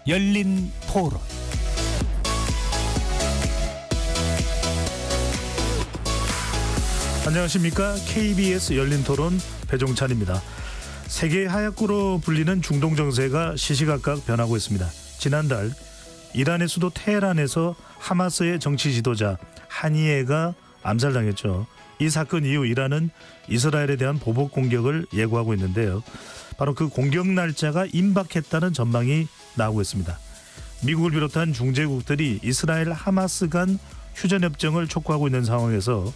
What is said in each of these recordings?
열린 토론. 안녕하십니까? KBS 열린 토론 배종찬입니다. 세계 하약구로 불리는 중동 정세가 시시각각 변하고 있습니다. 지난달 이란의 수도 테헤란에서 하마스의 정치 지도자 하니예가 암살당했죠. 이 사건 이후 이란은 이스라엘에 대한 보복 공격을 예고하고 있는데요. 바로 그 공격 날짜가 임박했다는 전망이 나오고 있습니다. 미국을 비롯한 중재국들이 이스라엘 하마스 간 휴전협정을 촉구하고 있는 상황에서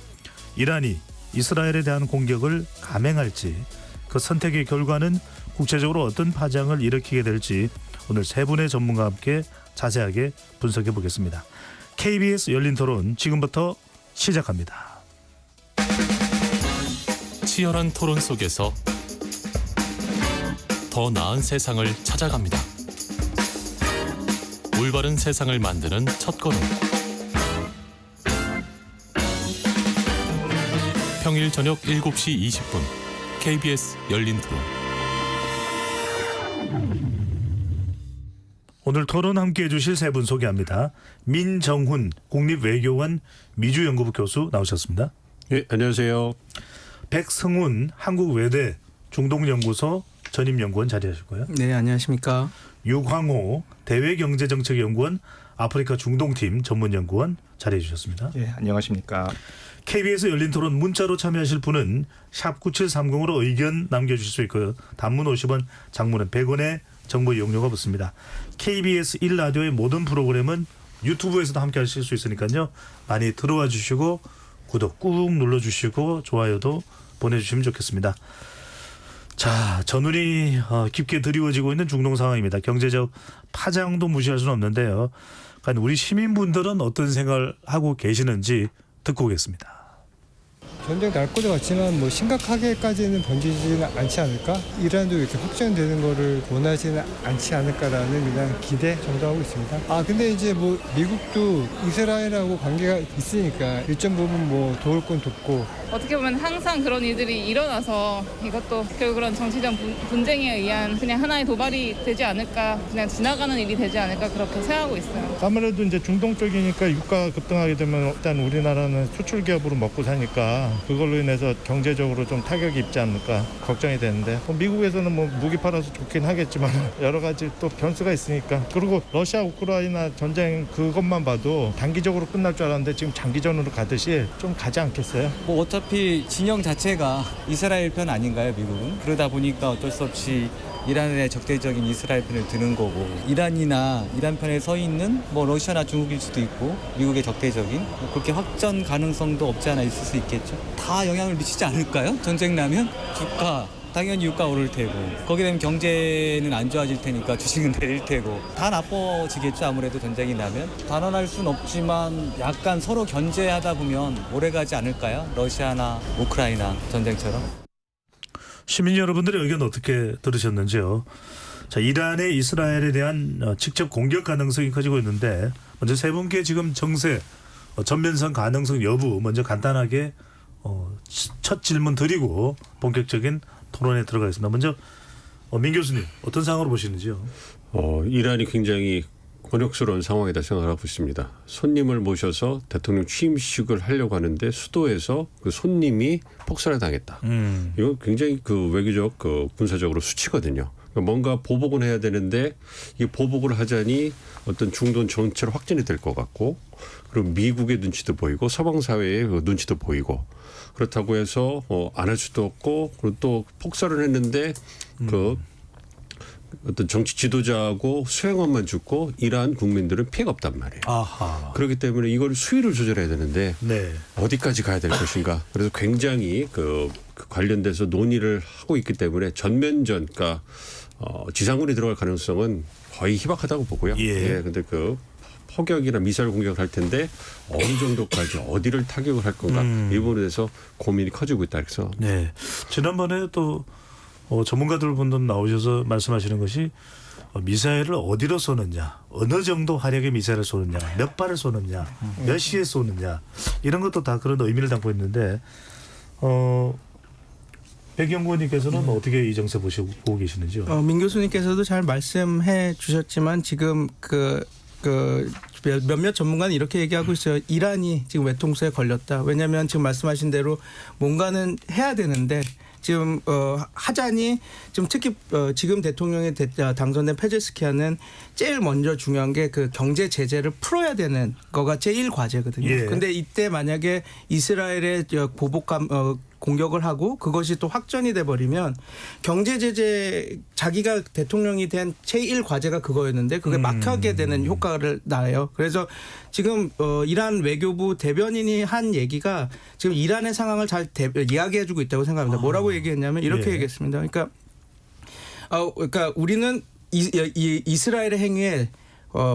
이란이 이스라엘에 대한 공격을 감행할지, 그 선택의 결과는 국제적으로 어떤 파장을 일으키게 될지 오늘 세 분의 전문가와 함께 자세하게 분석해 보겠습니다. KBS 열린 토론 지금부터 시작합니다. 치열한 토론 속에서 더 나은 세상을 찾아갑니다. 올바른 세상을 만드는 첫걸음. 평일 저녁 7시 20분 KBS 열린 토론. 오늘 토론 함께해 주실 세 분 소개합니다. 민정훈 국립외교원 미주연구부 교수 나오셨습니다. 예, 안녕하세요. 백승훈 한국외대 중동연구소 전임연구원 자리하셨고요. 네, 안녕하십니까. 유광호 대외경제정책연구원 아프리카 중동팀 전문연구원 자리해 주셨습니다. 예, 안녕하십니까. KBS 열린 토론 문자로 참여하실 분은 샵 9730으로 의견 남겨주실 수 있고요. 단문 50원, 장문은 100원의 정보 이용료가 붙습니다. KBS 1라디오의 모든 프로그램은 유튜브에서도 함께 하실 수 있으니까요. 많이 들어와 주시고 구독 꾹 눌러주시고 좋아요도 보내주시면 좋겠습니다. 자, 전운이 깊게 드리워지고 있는 중동 상황입니다. 경제적 파장도 무시할 수는 없는데요. 그러니까 우리 시민분들은 어떤 생각을 하고 계시는지 듣고 오겠습니다. 전쟁 날 것도 같지만 뭐 심각하게까지는 번지지는 않지 않을까? 이란도 이렇게 확전되는 거를 원하지는 않지 않을까라는 그냥 기대 정도 하고 있습니다. 근데 이제 뭐 미국도 이스라엘하고 관계가 있으니까 일정 부분 뭐 도울 건 돕고. 어떻게 보면 항상 그런 일들이 일어나서 이것도 결국 그런 정치적 분쟁에 의한 그냥 하나의 도발이 되지 않을까, 그냥 지나가는 일이 되지 않을까 그렇게 생각하고 있어요. 아무래도 이제 중동 쪽이니까 유가가 급등하게 되면 일단 우리나라는 수출 기업으로 먹고 사니까 그걸로 인해서 경제적으로 좀 타격이 입지 않을까 걱정이 되는데, 미국에서는 뭐 무기 팔아서 좋긴 하겠지만 여러 가지 또 변수가 있으니까. 그리고 러시아 우크라이나 전쟁 그것만 봐도 단기적으로 끝날 줄 알았는데 지금 장기전으로 가듯이 좀 가지 않겠어요? 뭐 어차피 진영 자체가 이스라엘 편 아닌가요, 미국은? 그러다 보니까 어쩔 수 없이 이란의 적대적인 이스라엘 편을 드는 거고, 이란이나 이란 편에 서 있는 뭐 러시아나 중국일 수도 있고 미국의 적대적인, 뭐 그렇게 확전 가능성도 없지 않아 있을 수 있겠죠. 다 영향을 미치지 않을까요? 전쟁 나면 당연히 유가 오를 테고, 거기에 되면 경제는 안 좋아질 테니까 주식은 내릴 테고 다 나빠지겠죠. 아무래도 전쟁이 나면 단언할 순 없지만 약간 서로 견제하다 보면 오래가지 않을까요? 러시아나 우크라이나 전쟁처럼. 시민 여러분들의 의견 어떻게 들으셨는지요? 자, 이란의 이스라엘에 대한 직접 공격 가능성이 커지고 있는데, 먼저 세 분께 지금 정세 전면선 가능성 여부 먼저 간단하게 첫 질문 드리고 본격적인 토론에 들어가겠습니다. 먼저 민 교수님 어떤 상황으로 보시는지요? 이란이 굉장히 곤욕스러운 상황이다 생각하고 있습니다. 손님을 모셔서 대통령 취임식을 하려고 하는데 수도에서 그 손님이 폭살을 당했다. 이건 굉장히 그 외교적 군사적으로 수치거든요. 그러니까 뭔가 보복은 해야 되는데 이 보복을 하자니 어떤 중동 전체로 확진이 될 것 같고, 그리고 미국의 눈치도 보이고 서방 사회의 그 눈치도 보이고, 그렇다고 해서 안 할 수도 없고, 그리고 또 폭살을 했는데 그 어떤 정치 지도자하고 수행원만 죽고 이란 국민들은 피해가 없단 말이에요. 아하. 그렇기 때문에 이걸 수위를 조절해야 되는데 네. 어디까지 가야 될 것인가. 그래서 굉장히 그 관련돼서 논의를 하고 있기 때문에 전면전, 그러니까 지상군이 들어갈 가능성은 거의 희박하다고 보고요. 예. 근데 그 포격이나 미사일 공격을 할 텐데 어느 정도까지 어디를 타격을 할 건가, 이 부분에 대해서 고민이 커지고 있다 그래서. 네. 지난번에 또 전문가들 분들 나오셔서 말씀하시는 것이 미사일을 어디로 쏘느냐, 어느 정도 화력의 미사일을 쏘느냐, 몇 발을 쏘느냐, 몇 시에 쏘느냐, 이런 것도 다 그런 의미를 담고 있는데 백영구님께서는 어떻게 이 정세 보고 계시는지요? 민 교수님께서도 잘 말씀해 주셨지만 지금 몇몇 전문가는 이렇게 얘기하고 있어요. 이란이 지금 외통수에 걸렸다. 왜냐하면 지금 말씀하신 대로 뭔가는 해야 되는데 지금 하자니 지금 특히 지금 대통령이 당선된 페제스키아는 제일 먼저 중요한 게 그 경제 제재를 풀어야 되는 거가 제일 과제거든요. 예. 근데 이때 만약에 이스라엘의 보복 공격을 하고 그것이 또 확전이 돼 버리면 경제 제재 자기가 대통령이 된 제1 과제가 그거였는데 그게 막히게 되는 효과를 나요. 그래서 지금 이란 외교부 대변인이 한 얘기가 지금 이란의 상황을 잘 이야기해 주고 있다고 생각합니다. 뭐라고 얘기했냐면 이렇게 예. 얘기했습니다. 그러니까 우리는 이스라엘의 행위에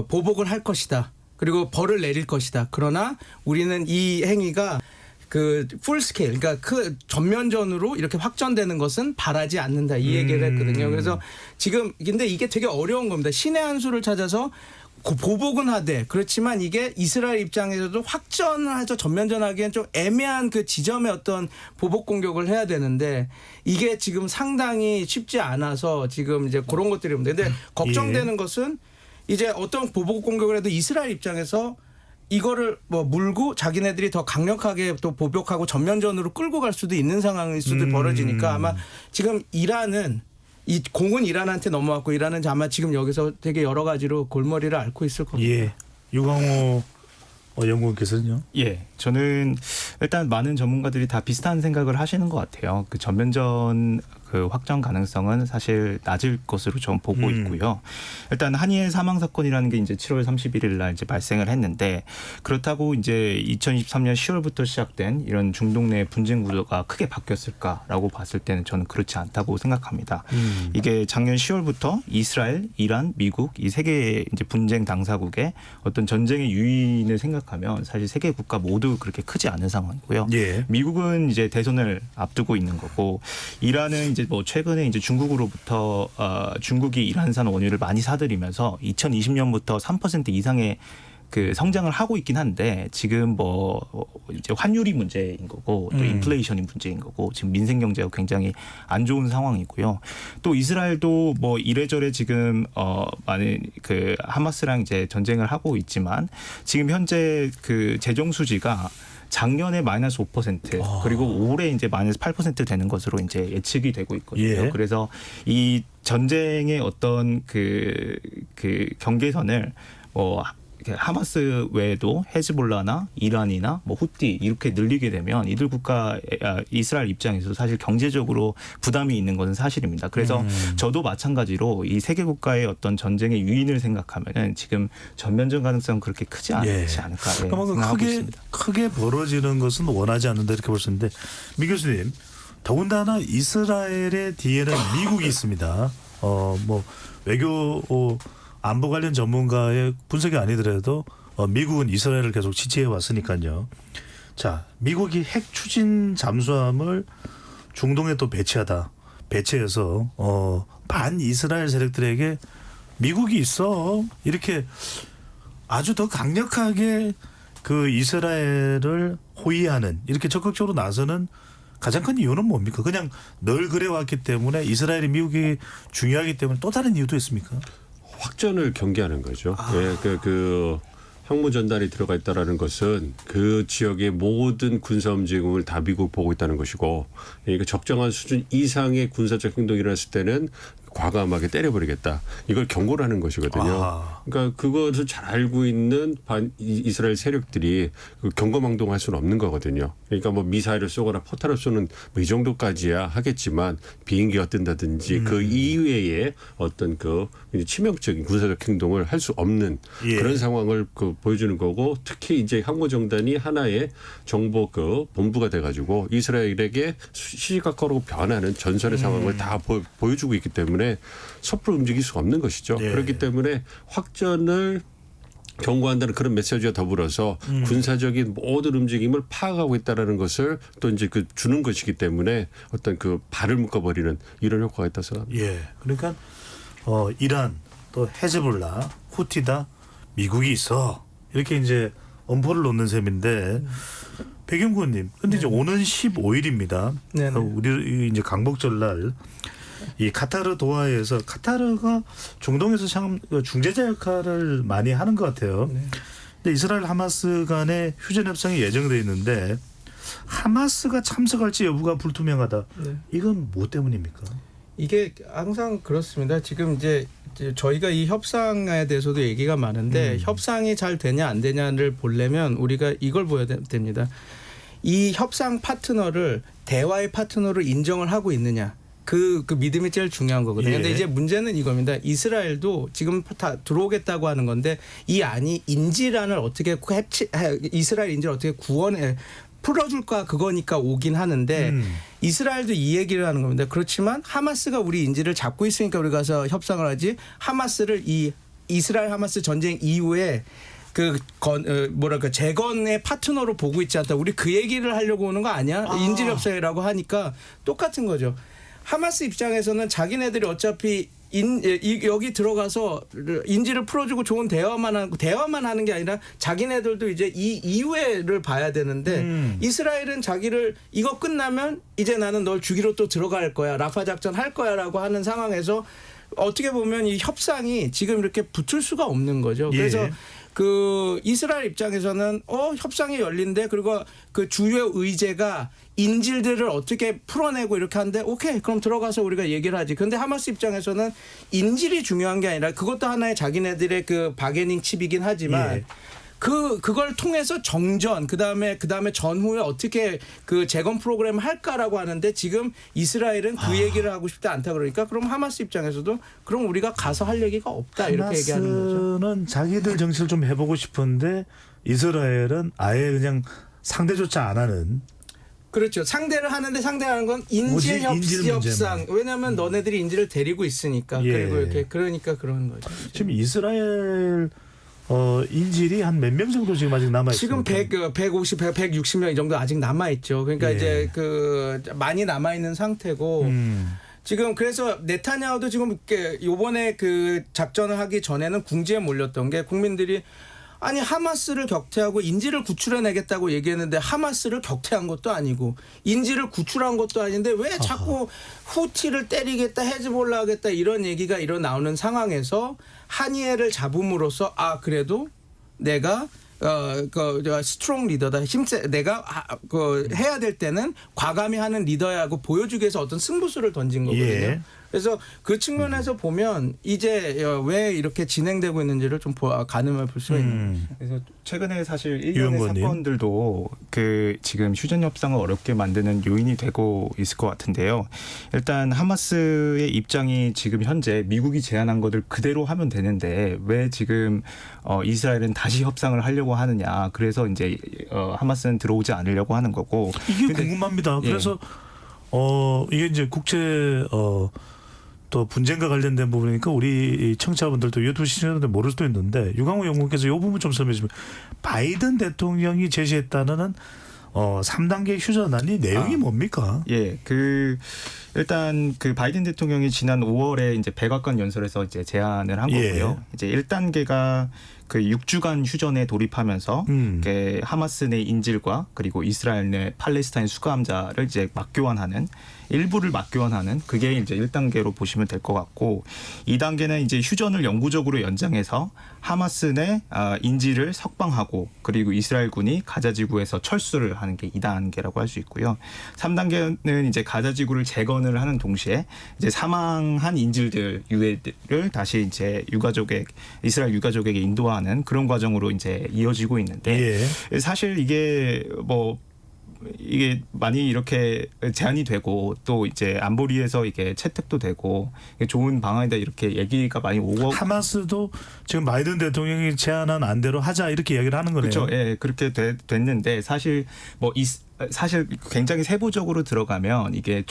보복을 할 것이다. 그리고 벌을 내릴 것이다. 그러나 우리는 이 행위가 그 풀 스케일, 그러니까 그 전면전으로 이렇게 확전되는 것은 바라지 않는다. 이 얘기를 했거든요. 그래서 지금 근데 이게 되게 어려운 겁니다. 신의 한 수를 찾아서 보복은 하되 그렇지만 이게 이스라엘 입장에서도 확전을 해서 전면전하기엔 좀 애매한 그 지점의 어떤 보복 공격을 해야 되는데 이게 지금 상당히 쉽지 않아서 지금 이제 그런 것들이 있는데 근데 걱정되는 것은 이제 어떤 보복 공격을 해도 이스라엘 입장에서 이거를 뭐 물고 자기네들이 더 강력하게 또 보복하고 전면전으로 끌고 갈 수도 있는 상황일 수도 벌어지니까 아마 지금 이란은 이 공은 이란한테 넘어왔고 이란은 아마 지금 여기서 되게 여러 가지로 골머리를 앓고 있을 겁니다. 예. 유광호 연구원께서는요? 예, 저는 일단 많은 전문가들이 다 비슷한 생각을 하시는 것 같아요. 그 전면전 그 확정 가능성은 사실 낮을 것으로 좀 보고 있고요. 일단 한이의 사망 사건이라는 게 이제 7월 31일 날 이제 발생을 했는데 그렇다고 이제 2023년 10월부터 시작된 이런 중동 내 분쟁 구도가 크게 바뀌었을까라고 봤을 때는 저는 그렇지 않다고 생각합니다. 이게 작년 10월부터 이스라엘, 이란, 미국 이 세 개의 이제 분쟁 당사국의 어떤 전쟁의 유인을 생각하면 사실 세 개 국가 모두 그렇게 크지 않은 상황이고요. 예. 미국은 이제 대선을 앞두고 있는 거고 이란은 이제 뭐 최근에 이제 중국으로부터 중국이 이란산 원유를 많이 사들이면서 2020년부터 3% 이상의 그 성장을 하고 있긴 한데 지금 뭐 이제 환율이 문제인 거고 또 인플레이션이 문제인 거고 지금 민생 경제가 굉장히 안 좋은 상황이고요. 또 이스라엘도 뭐 이래저래 지금 많은 그 하마스랑 이제 전쟁을 하고 있지만 지금 현재 그 재정 수지가 작년에 마이너스 5% 그리고 올해 이제 마이너스 8% 되는 것으로 이제 예측이 되고 있거든요. 예. 그래서 이 전쟁의 어떤 그 경계선을 하마스 외에도 헤즈볼라나 이란이나 뭐 후티 이렇게 늘리게 되면 이들 국가 이스라엘 입장에서 사실 경제적으로 부담이 있는 것은 사실입니다. 그래서 저도 마찬가지로 이 세 개 국가의 어떤 전쟁의 유인을 생각하면은 지금 전면전 가능성은 그렇게 크지 않지 않을까 생각하고 있습니다. 크게 벌어지는 것은 원하지 않는다 이렇게 볼 수 있는데 미 교수님 더군다나 이스라엘의 뒤에는 미국이 있습니다. 뭐 외교 안보 관련 전문가의 분석이 아니더라도 미국은 이스라엘을 계속 지지해 왔으니까요. 자, 미국이 핵 추진 잠수함을 중동에 또 배치해서 반 이스라엘 세력들에게 미국이 있어 이렇게 아주 더 강력하게 그 이스라엘을 호위하는 이렇게 적극적으로 나서는 가장 큰 이유는 뭡니까? 그냥 늘 그래왔기 때문에 이스라엘이 미국이 중요하기 때문에 또 다른 이유도 있습니까? 확전을 경계하는 거죠. 예, 그 형무 전단이 들어가 있다라는 것은 그 지역의 모든 군사 움직임을 다 미국 보고 있다는 것이고, 그러니까 적정한 수준 이상의 군사적 행동이 일어났을 때는 과감하게 때려버리겠다. 이걸 경고를 하는 것이거든요. 그러니까 그것을 잘 알고 있는 이스라엘 세력들이 그 경고망동할 수는 없는 거거든요. 그러니까 뭐 미사일을 쏘거나 포탄을 쏘는 뭐 이 정도까지야 하겠지만 비행기가 뜬다든지 그 이외에 어떤 그 치명적인 군사적 행동을 할 수 없는 그런 상황을 그 보여주는 거고, 특히 이제 항모정단이 하나의 정보 그 본부가 돼가지고 이스라엘에게 시시각각으로 변하는 전선의 상황을 다 보여주고 있기 때문에 섣불리 움직일 수가 없는 것이죠. 그렇기 때문에 확전을 경고한다는 그런 메시지와 더불어서 군사적인 모든 움직임을 파악하고 있다는 것을 또 이제 그 주는 것이기 때문에 어떤 그 발을 묶어버리는 이런 효과가 있다고 생각합니다. 예, 그러니까 이란 또 헤즈볼라, 후티다, 미국이 있어 이렇게 이제 엄포를 놓는 셈인데 백영구님, 근데 이제 오는 15일입니다. 네네. 우리 이제 강복절날 이 카타르 도하에서 카타르가 중동에서 참 중재자 역할을 많이 하는 것 같아요. 네. 근데 이스라엘 하마스 간의 휴전 협상이 예정돼 있는데 하마스가 참석할지 여부가 불투명하다. 네. 이건 뭐 때문입니까? 이게 항상 그렇습니다. 지금 이제 저희가 이 협상에 대해서도 얘기가 많은데 협상이 잘 되냐 안 되냐를 보려면 우리가 이걸 보여야 됩니다. 이 협상 파트너를 대화의 파트너로 인정을 하고 있느냐. 그 믿음이 제일 중요한 거거든요. 예. 근데 이제 문제는 이겁니다. 이스라엘도 지금 다 들어오겠다고 하는 건데 이 안이 인질안을 어떻게 이스라엘 인질을 어떻게 구원해 풀어줄까 그거니까 오긴 하는데 이스라엘도 이 얘기를 하는 겁니다. 그렇지만 하마스가 우리 인질을 잡고 있으니까 우리 가서 협상을 하지 하마스를 이 이스라엘 하마스 전쟁 이후에 재건의 파트너로 보고 있지 않다. 우리 그 얘기를 하려고 오는 거 아니야? 인질 협상이라고 하니까 똑같은 거죠. 하마스 입장에서는 자기네들이 어차피 여기 들어가서 인질을 풀어주고 좋은 대화만 하는 게 아니라 자기네들도 이제 이 이후에를 봐야 되는데 이스라엘은 자기를 이거 끝나면 이제 나는 널 죽이러 또 들어갈 거야. 라파 작전 할 거야라고 하는 상황에서 어떻게 보면 이 협상이 지금 이렇게 붙을 수가 없는 거죠. 그래서 예. 그 이스라엘 입장에서는 협상이 열린데 그리고 그 주요 의제가 인질들을 어떻게 풀어내고 이렇게 하는데 오케이 그럼 들어가서 우리가 얘기를 하지. 그런데 하마스 입장에서는 인질이 중요한 게 아니라 그것도 하나의 자기네들의 그 바게닝 칩이긴 하지만 예. 그걸 통해서 정전 그다음에 전후에 어떻게 그 재건 프로그램을 할까라고 하는데 지금 이스라엘은 그 얘기를 하고 싶지 않다 그러니까 그럼 하마스 입장에서도 그럼 우리가 가서 할 얘기가 없다 이렇게 얘기하는 거죠. 하마스는 자기들 정치를 좀 해보고 싶은데 이스라엘은 아예 그냥 상대조차 안 하는. 그렇죠. 상대를 하는데 상대하는 건 인질 협상. 왜냐하면 너네들이 인질을 데리고 있으니까. 예. 그리고 이렇게 그러니까 그런 거죠. 지금 이스라엘 인질이 한 몇 명 정도 지금 아직 남아 지금 있습니까? 150, 160명 이 정도 아직 남아 있죠. 그러니까 예. 이제 많이 남아 있는 상태고. 지금 그래서 네타냐후도 지금 이번에 그 작전을 하기 전에는 궁지에 몰렸던 게 국민들이 아니 하마스를 격퇴하고 인질을 구출해내겠다고 얘기했는데 하마스를 격퇴한 것도 아니고 인질을 구출한 것도 아닌데 왜 자꾸 후티를 때리겠다 헤즈볼라 하겠다 이런 얘기가 나오는 상황에서 하니엘을 잡음으로써 그래도 내가 스트롱 리더다. 내가 해야 될 때는 과감히 하는 리더야 하고 보여주기 위해서 어떤 승부수를 던진 거거든요. 예. 그래서 그 측면에서 보면 이제 왜 이렇게 진행되고 있는지를 좀 가늠해 볼 수가 있는 거죠. 그래서 최근에 사실 일련의 유영권님. 사건들도 그 지금 휴전 협상을 어렵게 만드는 요인이 되고 있을 것 같은데요. 일단 하마스의 입장이 지금 현재 미국이 제안한 것을 그대로 하면 되는데 왜 지금 이스라엘은 다시 협상을 하려고 하느냐. 그래서 이제 하마스는 들어오지 않으려고 하는 거고. 이게 근데 궁금합니다. 예. 그래서 이게 이제 국제 또 분쟁과 관련된 부분이니까 우리 청취자분들도 유튜브 시청자분들 모를 수도 있는데 유강호 연구원께서 이 부분 좀 설명해 주시면 바이든 대통령이 제시했다는 3단계 휴전안이 내용이 뭡니까? 예, 일단 그 바이든 대통령이 지난 5월에 이제 백악관 연설에서 이제 제안을 한 거고요. 예. 이제 1단계가 그 6주간 휴전에 돌입하면서 그 하마스 내 인질과 그리고 이스라엘 내 팔레스타인 수감자를 이제 맞교환하는 일부를 맞교환하는 그게 이제 1단계로 보시면 될 것 같고 2단계는 이제 휴전을 영구적으로 연장해서 하마스 내 인질을 석방하고 그리고 이스라엘군이 가자지구에서 철수를 하는 게 2단계라고 할 수 있고요. 3단계는 이제 가자지구를 재건을 하는 동시에 이제 사망한 인질들 유해를 다시 이제 이스라엘 유가족에게 인도하는 그런 과정으로 이제 이어지고 있는데 예. 사실 이게 많이 이렇게 제안이 되고 또 이제 안보리에서 이게 채택도 되고 좋은 방안이다 이렇게 얘기가 많이 오고 하마스도 지금 바이든 대통령이 제안한 안대로 하자 이렇게 이야기를 하는 거네요. 그렇죠. 예, 그렇게 됐는데 사실 사실 굉장히 세부적으로 들어가면 이게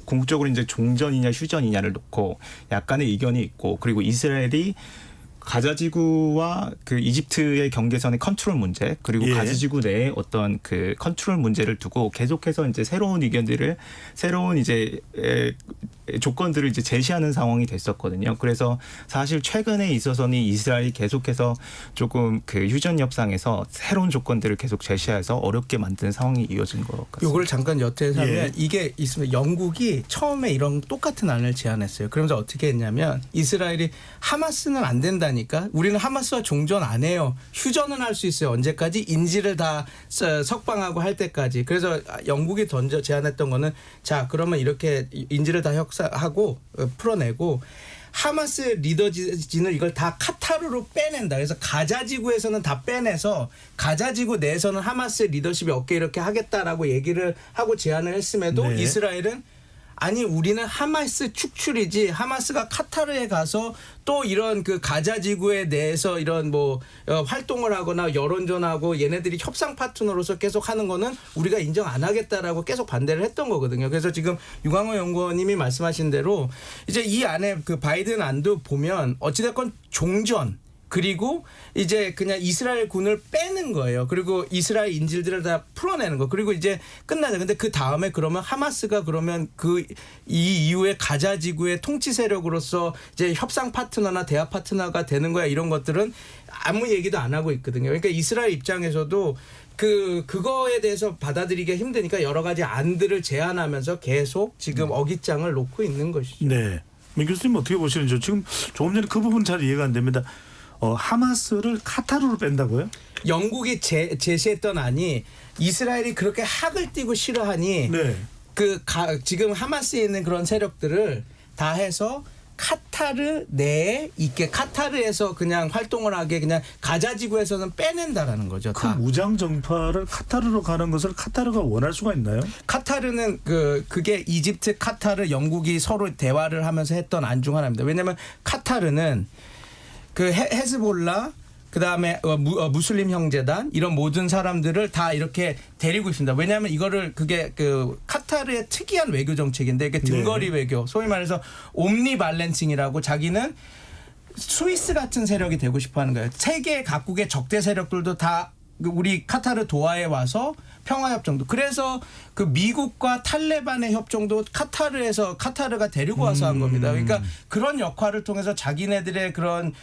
궁극적으로 이제 종전이냐 휴전이냐를 놓고 약간의 의견이 있고 그리고 이스라엘이 가자지구와 그 이집트의 경계선의 컨트롤 문제 그리고 예. 가자지구 내에 어떤 그 컨트롤 문제를 두고 계속해서 이제 새로운 의견들을 새로운 이제 조건들을 이제 제시하는 상황이 됐었거든요. 그래서 사실 최근에 있어서는 이스라엘이 계속해서 조금 그 휴전 협상에서 새로운 조건들을 계속 제시해서 어렵게 만든 상황이 이어진 것 같습니다. 요걸 잠깐 여태하면 예. 이게 있으면 영국이 처음에 이런 똑같은 안을 제안했어요. 그러면서 어떻게 했냐면 이스라엘이 하마스는 안 된다니까 우리는 하마스와 종전 안 해요. 휴전은 할 수 있어요. 언제까지? 인질을 다 석방하고 할 때까지. 그래서 영국이 제안했던 거는 자 그러면 이렇게 인질을 다 하고 풀어내고 하마스 리더진을 이걸 다 카타르로 빼낸다. 그래서 가자지구에서는 다 빼내서 가자지구 내에서는 하마스 리더십이 없게 이렇게 하겠다라고 얘기를 하고 제안을 했음에도 네. 이스라엘은 아니 우리는 하마스 축출이지 하마스가 카타르에 가서 또 이런 그 가자지구에 대해서 이런 뭐 활동을 하거나 여론전하고 얘네들이 협상 파트너로서 계속 하는 거는 우리가 인정 안 하겠다라고 계속 반대를 했던 거거든요. 그래서 지금 유광호 연구원님이 말씀하신 대로 이제 이 안에 그 바이든 안도 보면 어찌됐건 종전 그리고 이제 그냥 이스라엘 군을 빼는 거예요. 그리고 이스라엘 인질들을 다 풀어내는 거. 그리고 이제 끝나죠. 근데 그 다음에 그러면 하마스가 그러면 이 이후에 가자 지구의 통치 세력으로서 이제 협상 파트너나 대화 파트너가 되는 거야. 이런 것들은 아무 얘기도 안 하고 있거든요. 그러니까 이스라엘 입장에서도 그거에 대해서 받아들이기가 힘드니까 여러 가지 안들을 제안하면서 계속 지금 어깃장을 놓고 있는 것이죠. 네. 민 교수님 어떻게 보시는지 지금 조금 전에 그 부분 잘 이해가 안 됩니다. 하마스를 카타르로 뺀다고요? 영국이 제시했던 안이 이스라엘이 그렇게 학을 띠고 싫어하니 네. 지금 하마스에 있는 그런 세력들을 다 해서 카타르 내에 있게 카타르에서 그냥 활동을 하게 그냥 가자지구에서는 빼낸다라는 거죠. 그 다. 무장 정파를 카타르로 가는 것을 카타르가 원할 수가 있나요? 카타르는 그게 이집트, 카타르, 영국이 서로 대화를 하면서 했던 안 중 하나입니다. 왜냐하면 카타르는 그 헤즈볼라 그다음에 무슬림 형제단 이런 모든 사람들을 다 이렇게 데리고 있습니다. 왜냐하면 이거를 그게 그 카타르의 특이한 외교 정책인데 이게 등거리 외교, 소위 말해서 옴니 발렌싱이라고 자기는 스위스 같은 세력이 되고 싶어하는 거예요. 세계 각국의 적대 세력들도 다 우리 카타르 도하에 와서 평화협정도 그래서 그 미국과 탈레반의 협정도 카타르가 데리고 와서 한 겁니다. 그러니까 그런 역할을 통해서 자기네들의 그런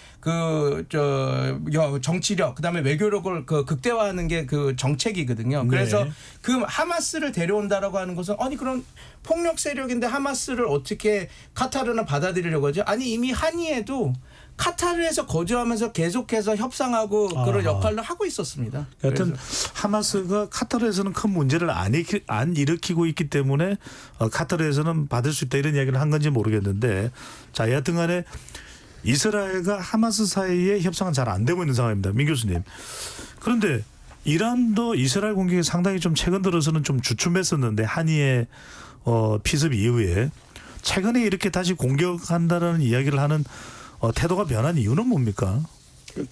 정치력 그다음에 외교력을 극대화하는 게 그 정책이거든요. 그래서 네. 그 하마스를 데려온다라고 하는 것은 아니 그런 폭력 세력인데 하마스를 어떻게 카타르는 받아들이려고 하죠? 아니 이미 한의에도 카타르에서 거주하면서 계속해서 협상하고 그런 역할을 하고 있었습니다. 여튼 하마스가 카타르에서는 큰 문제를 안 일으키고 있기 때문에 카타르에서는 받을 수 있다 이런 이야기를 한 건지 모르겠는데 자 여하튼 간에 이스라엘과 하마스 사이의 협상은 잘 안 되고 있는 상황입니다. 민 교수님. 그런데 이란도 이스라엘 공격이 상당히 좀 최근 들어서는 좀 주춤했었는데 한의의 피습 이후에 최근에 이렇게 다시 공격한다라는 이야기를 하는 태도가 변한 이유는 뭡니까?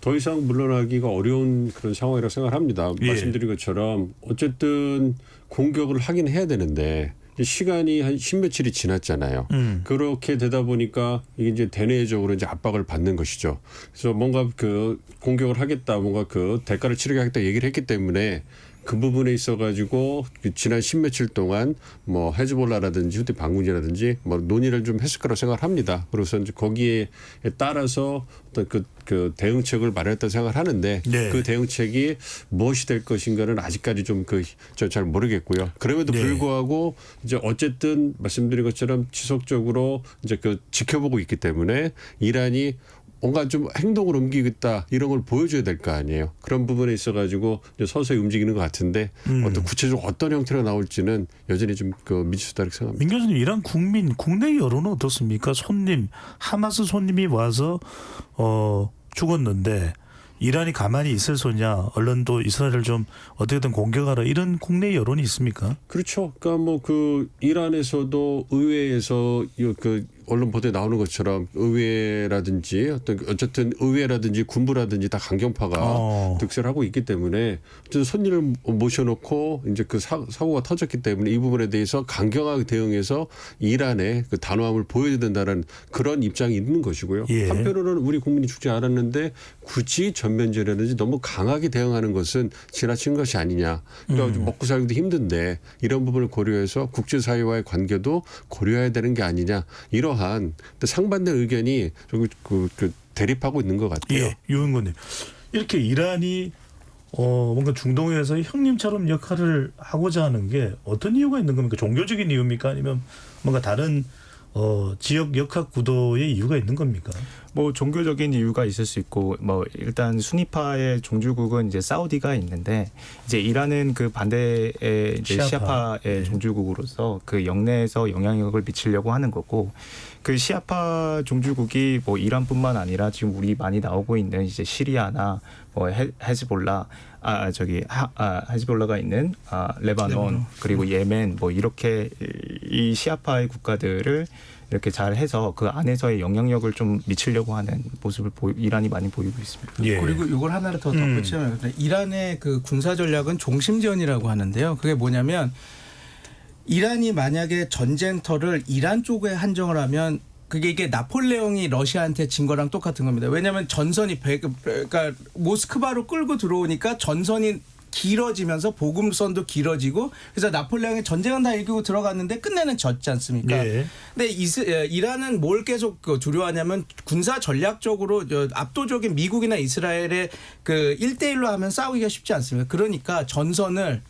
더 이상 물러나기가 어려운 그런 상황이라고 생각합니다. 예. 말씀드린 것처럼 어쨌든 공격을 하긴 해야 되는데 시간이 한 10며칠이 지났잖아요. 그렇게 되다 보니까 이게 이제 대내적으로 이제 압박을 받는 것이죠. 그래서 뭔가 그 공격을 하겠다, 뭔가 그 대가를 치르게 하겠다 얘기를 했기 때문에 그 부분에 있어가지고 지난 10며칠 동안 뭐 헤즈볼라라든지 후티 반군이라든지 뭐 논의를 좀 했을 거라고 생각을 합니다. 그래서 이제 거기에 따라서 어떤 그 대응책을 마련했다고 생각을 하는데 네. 그 대응책이 무엇이 될 것인가는 아직까지 좀 저 잘 모르겠고요. 그럼에도 네. 불구하고 이제 어쨌든 말씀드린 것처럼 지속적으로 이제 지켜보고 있기 때문에 이란이 뭔가 좀 행동을 옮기겠다 이런 걸 보여줘야 될 거 아니에요. 그런 부분에 있어가지고 이제 서서히 움직이는 것 같은데 어떤 구체적으로 어떤 형태로 나올지는 여전히 좀 미지수다라고 생각합니다. 민 교수님 이란 국내 여론은 어떻습니까? 하마스 손님이 와서 죽었는데 이란이 가만히 있을 소냐? 언론도 이스라엘을 좀 어떻게든 공격하라 이런 국내 여론이 있습니까? 그렇죠. 그러니까 뭐 이란에서도 의회에서 언론 보도에 나오는 것처럼 의회라든지 어쨌든 의회라든지 군부라든지 다 강경파가 득세를 하고 있기 때문에 어쨌든 손님을 모셔놓고 이제 그 사고가 터졌기 때문에 이 부분에 대해서 강경하게 대응해서 이란의 그 단호함을 보여야 된다는 그런 입장이 있는 것이고요. 예. 한편으로는 우리 국민이 죽지 않았는데 굳이 전면전이라든지 너무 강하게 대응하는 것은 지나친 것이 아니냐. 그러니까 먹고 살기도 힘든데 이런 부분을 고려해서 국제사회와의 관계도 고려해야 되는 게 아니냐. 이러한 상반된 의견이 좀 대립하고 있는 것 같아요. 예, 유 의원님. 이렇게 이란이 뭔가 중동에서 형님처럼 역할을 하고자 하는 게 어떤 이유가 있는 겁니까? 종교적인 이유입니까? 아니면 뭔가 다른 지역 역학 구도의 이유가 있는 겁니까? 뭐 종교적인 이유가 있을 수 있고 뭐 일단 수니파의 종주국은 이제 사우디가 있는데 이제 이란은 그 반대의 이제 시아파의 종주국으로서 그 영내에서 영향력을 미치려고 하는 거고 그 시아파 종주국이 뭐 이란뿐만 아니라 지금 우리 많이 나오고 있는 이제 시리아나 뭐 헤즈볼라 헤즈볼라가 있는 레바논 그리고 예멘 뭐 이렇게 이 시아파의 국가들을 이렇게 잘 해서 그 안에서의 영향력을 좀 미치려고 하는 모습을 이란이 많이 보이고 있습니다. 예. 그리고 이걸 하나를 더 덧붙이면 이란의 그 군사 전략은 종심전이라고 하는데요. 그게 뭐냐면 이란이 만약에 전쟁터를 이란 쪽에 한정을 하면 이게 나폴레옹이 러시아한테 진 거랑 똑같은 겁니다. 왜냐하면 전선이 그러니까 모스크바로 끌고 들어오니까 전선이 길어지면서 보급선도 길어지고 그래서 나폴레옹이 전쟁은 다 이기고 들어갔는데 끝내는 졌지 않습니까? 예. 근데 이란은 뭘 계속 두려워하냐면 군사 전략적으로 압도적인 미국이나 이스라엘의 그 1대1로 하면 싸우기가 쉽지 않습니다. 그러니까 전선을